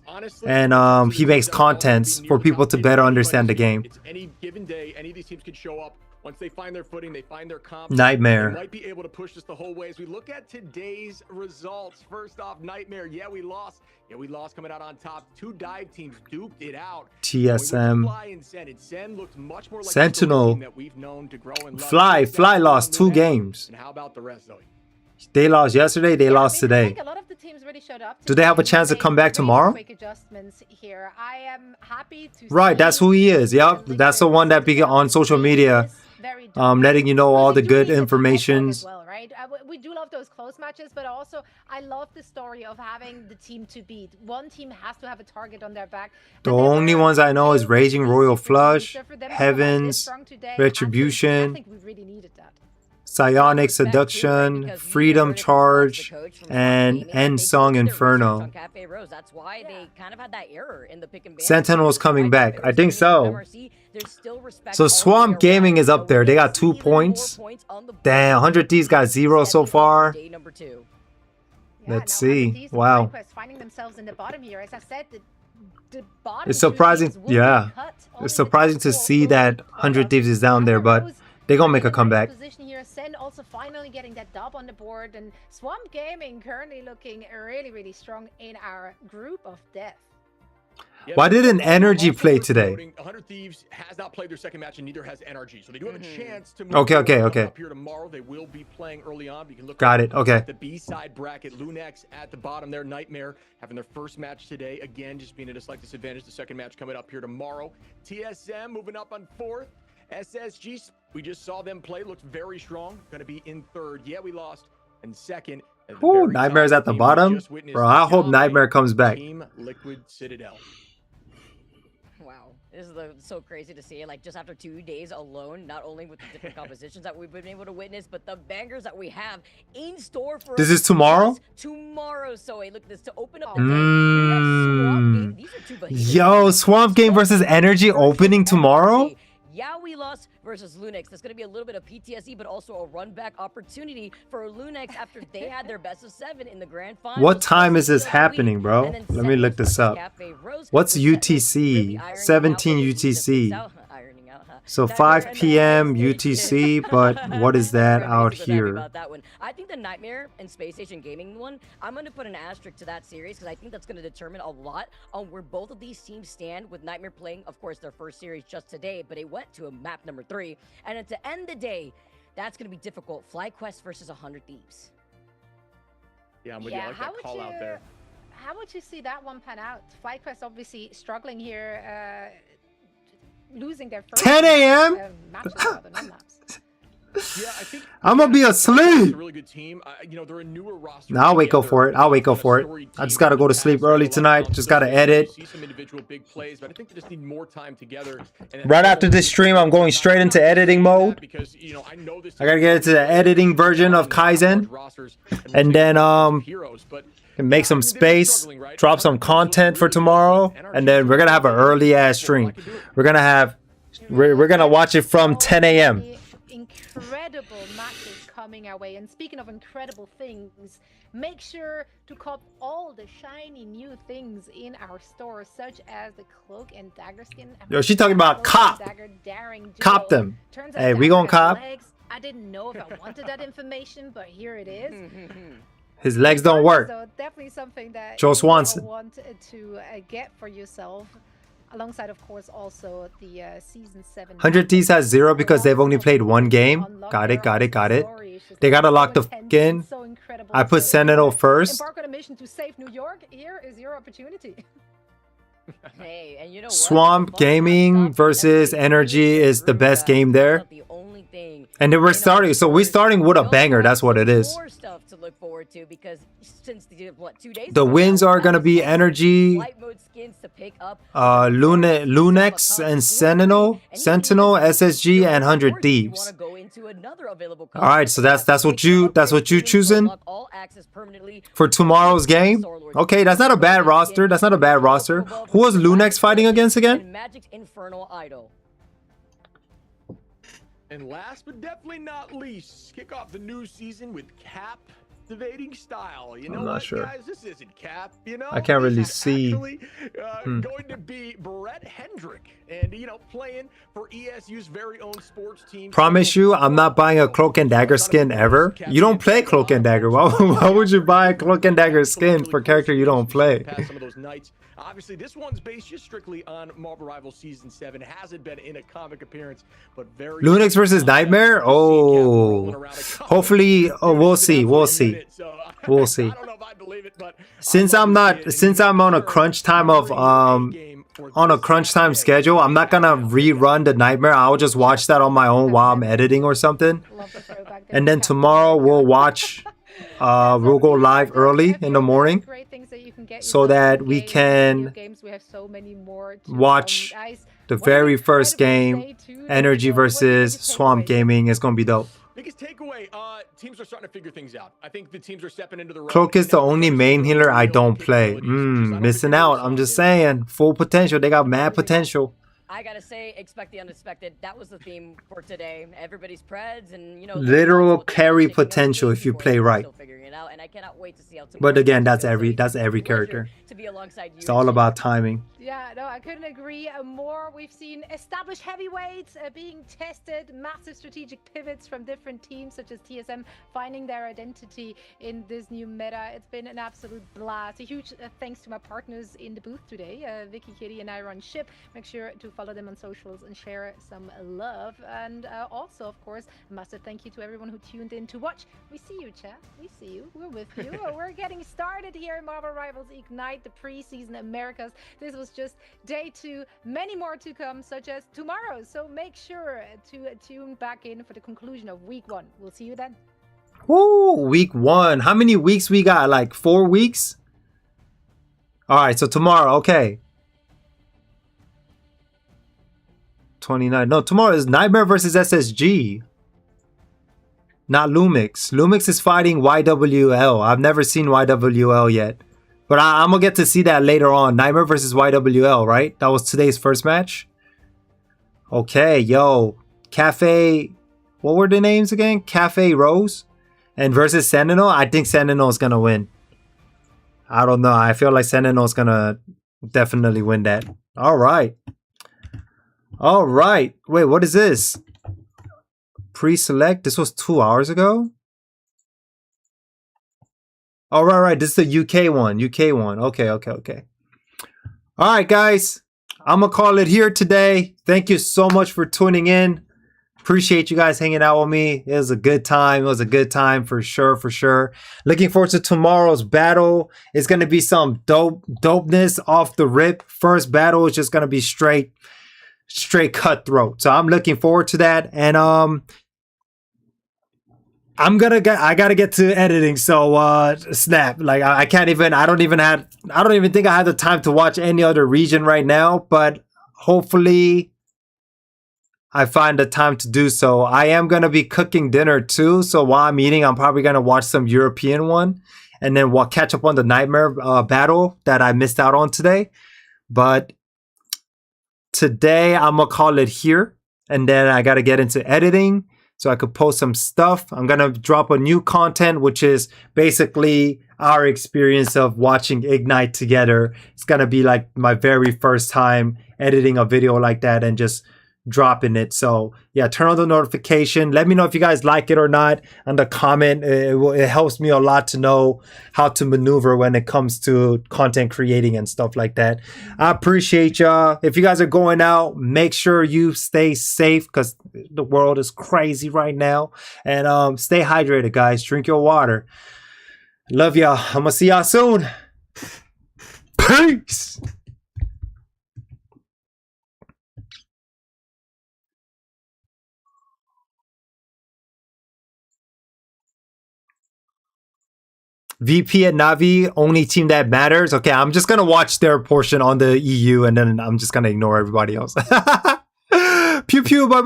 and he makes contents for people to better understand the game. Any given day, any of these teams could show up. Once they find their footing, they find their comp. Nightmare. They might be able to push this the whole way. As we look at today's results, first off, Nightmare. Yeah, we lost. Yeah, we lost coming out on top. 2 dive teams duped it out. TSM. Sen looked much more like Sentinel. that we've known to grow and Fly lost 2 games. And how about the rest, though? They lost yesterday, they lost today. A lot of the teams really showed up. Do they have a chance to come back tomorrow? Quick adjustments here. I am happy to right, that's who he is. Yep, that's the one that be on social media, letting you know all the good informations right? We do love those close matches, but also I love the story of having the team to beat. One team has to have a target on their back. The only ones I know is Raging Royal Flush, Heavens, Retribution, I think we really needed that. Psionic Seduction, Freedom Charge, and End Song Inferno. Sentinel's coming back. I think so. So Swamp Gaming is up there. They got 2 points. Damn, 100 Thieves got 0 so far. Let's see. Wow. It's surprising. Yeah. It's surprising to see that 100 Thieves is down there, but they're gonna make a comeback. Sen also finally getting that dub on the board, and Swamp Gaming currently looking really strong in our group of death. Why didn't Energy play today? 100 Thieves has not played their second match, and neither has NRG, so they do have a chance to move okay. up here tomorrow. They will be playing early on. You can look Got it. Okay. At the B-side bracket. Lunex at the bottom there. Nightmare having their first match today. Again, just being at a slight disadvantage. The second match coming up here tomorrow. TSM moving up on 4th. SSG, we just saw them play. Looks very strong. Going to be in 3rd. Yeah, we lost in 2nd. Ooh, Nightmare's at the bottom. Bro, I hope Nightmare comes back. Team Liquid Citadel. Wow, this is so crazy to see. Like, just after 2 days alone, not only with the different compositions that we've been able to witness, but the bangers that we have in store for this is tomorrow? Tomorrow. So, hey, look, this to open up the day. These are 2 behemoths. Yo, Swamp Game versus Energy opening tomorrow? Yeah, we lost versus Lunex. That's going to be a little bit of PTSD, but also a run-back opportunity for Lunex after they had their best of 7 in the grand final. What time is this happening, bro? Let me look this up. What's UTC? 17 UTC. So 5 p.m. UTC, but what is that out here? I think the Nightmare and Space Station Gaming one, I'm going to put an asterisk to that series because I think that's going to determine a lot on where both of these teams stand, with Nightmare playing, of course, their first series just today, but it went to a map number 3. And at the end of the day, that's going to be difficult. FlyQuest versus 100 Thieves. Yeah, I'm with you. I like that call out there. How would you see that one pan out? FlyQuest obviously struggling here. Losing their first 10 a.m. Yeah, I think I'm gonna be asleep. A really good team. You know, they're a newer roster. I'll wake up for it. I'll wake up for it. I just gotta go to sleep early tonight. Just gotta edit. See some individual big plays, but I think they just need more time together. Right after this stream, I'm going straight into editing mode. Because you know, I know this. I gotta get into the editing version of Kaizen, and then make some space, drop some content for tomorrow, and then we're gonna have an early ass stream. We're gonna watch it from 10 a.m. Incredible matches coming our way, and speaking of incredible things, make sure to cop all the shiny new things in our store, such as the cloak and dagger skin. Yo, she talking about cop them. Hey, we gonna cop. I didn't know if I wanted that information, but here it is. His legs don't work. So definitely something that Joe you Swanson want to get for yourself. Alongside, of course, also the Season 7. 100 Thieves has 0 because they've only played 1 game. Got it. They gotta lock the in. I put Sentinel first. Embark on a mission to save New York. Here is your opportunity. Hey, and you know what? Swamp Gaming versus Energy is the best game there. And then we're starting, so we're starting with a banger. That's what it is. To look forward to, because since what, 2 days the wins are gonna be Energy, Lunex and Sentinel, SSG, and 100 Thieves. All right, so that's what you choosing for tomorrow's game. Okay, that's not a bad roster. Who was Lunex fighting against again? Magic's Infernal Idol. And last but definitely not least, kick off the new season with captivating style. You know I'm not what, sure. guys? This isn't Cap, you know? I can't really This is see. actually, going to be Brett Hendrick, and, you know, playing for ESU's very own sports team. Promise you, I'm not buying a Cloak and Dagger skin ever. You don't play Cloak and Dagger. Why would you buy a Cloak and Dagger skin for a character you don't play? Some of those nights. Obviously, this one's based just strictly on Marvel Rivals Season 7. Hasn't been in a comic appearance, but very... Lunex versus Nightmare? Oh. Hopefully, we'll see. Since I'm on a crunch time of on a crunch time schedule, I'm not gonna rerun the Nightmare. I'll just watch that on my own while I'm editing or something. And then tomorrow we'll watch, we'll go live early in the morning so that we can watch the very first game, Energy versus Swamp Gaming. Is going to be dope. Biggest takeaway, teams are starting to figure things out. I think the teams are stepping into the road. Cloak is the only main healer I don't play. Missing out. I'm just saying. Full potential. They got mad potential. I gotta say, expect the unexpected. That was the theme for today. Everybody's Preds and, you know, literal carry potential if you play right. And I cannot wait to see how but again, that's every character. It's all about timing. Yeah, no, I couldn't agree more. We've seen established heavyweights being tested, massive strategic pivots from different teams such as TSM finding their identity in this new meta. It's been an absolute blast. A huge thanks to my partners in the booth today, Vicky, Kitty, and I run Ship. Make sure to follow them on socials and share some love. And also, of course, a massive thank you to everyone who tuned in to watch. We see you, chat. We see you. We're with you. We're getting started here in Marvel Rivals Ignite, the preseason Americas. This was just day 2, many more to come, such as tomorrow. So make sure to tune back in for the conclusion of week 1. We'll see you then. Woo, week 1. How many weeks we got? Like 4 weeks? All right, so tomorrow, okay. 29. No, tomorrow is Nightmare versus SSG. Not Lumix. Lumix is fighting YWL. I've never seen YWL yet. But I'm going to get to see that later on. Nightmare versus YWL, right? That was today's first match. Okay, yo. Cafe... What were the names again? Cafe Rose? And versus Sentinel? I think Sentinel is going to win. I don't know. I feel like Sentinel is going to definitely win that. All right. All right. Wait, what is this? Pre-select? This was 2 hours ago? Oh, right. This is the UK one. UK one. Okay. All right, guys. I'm going to call it here today. Thank you so much for tuning in. Appreciate you guys hanging out with me. It was a good time. It was a good time for sure. Looking forward to tomorrow's battle. It's going to be some dopeness off the rip. First battle is just going to be straight cutthroat. So I'm looking forward to that. And I gotta get to editing, so snap. Like I don't even think I have the time to watch any other region right now, but hopefully I find the time to do so. I am gonna be cooking dinner too, so while I'm eating, I'm probably gonna watch some European one and then we'll catch up on the Nightmare battle that I missed out on today. But today I'm gonna call it here, and then I gotta get into editing so I could post some stuff. I'm gonna drop a new content, which is basically our experience of watching Ignite together. It's gonna be like my very first time editing a video like that and just dropping it. So yeah, turn on the notification. Let me know if you guys like it or not on the comment. It helps me a lot to know how to maneuver when it comes to content creating and stuff like that. I appreciate y'all. If you guys are going out, make sure you stay safe because the world is crazy right now. And stay hydrated, guys. Drink your water. Love y'all. I'm gonna see y'all soon. Peace. VP and Navi, only team that matters. Okay, I'm just gonna watch their portion on the EU and then I'm just gonna ignore everybody else. Pew pew, bye bye.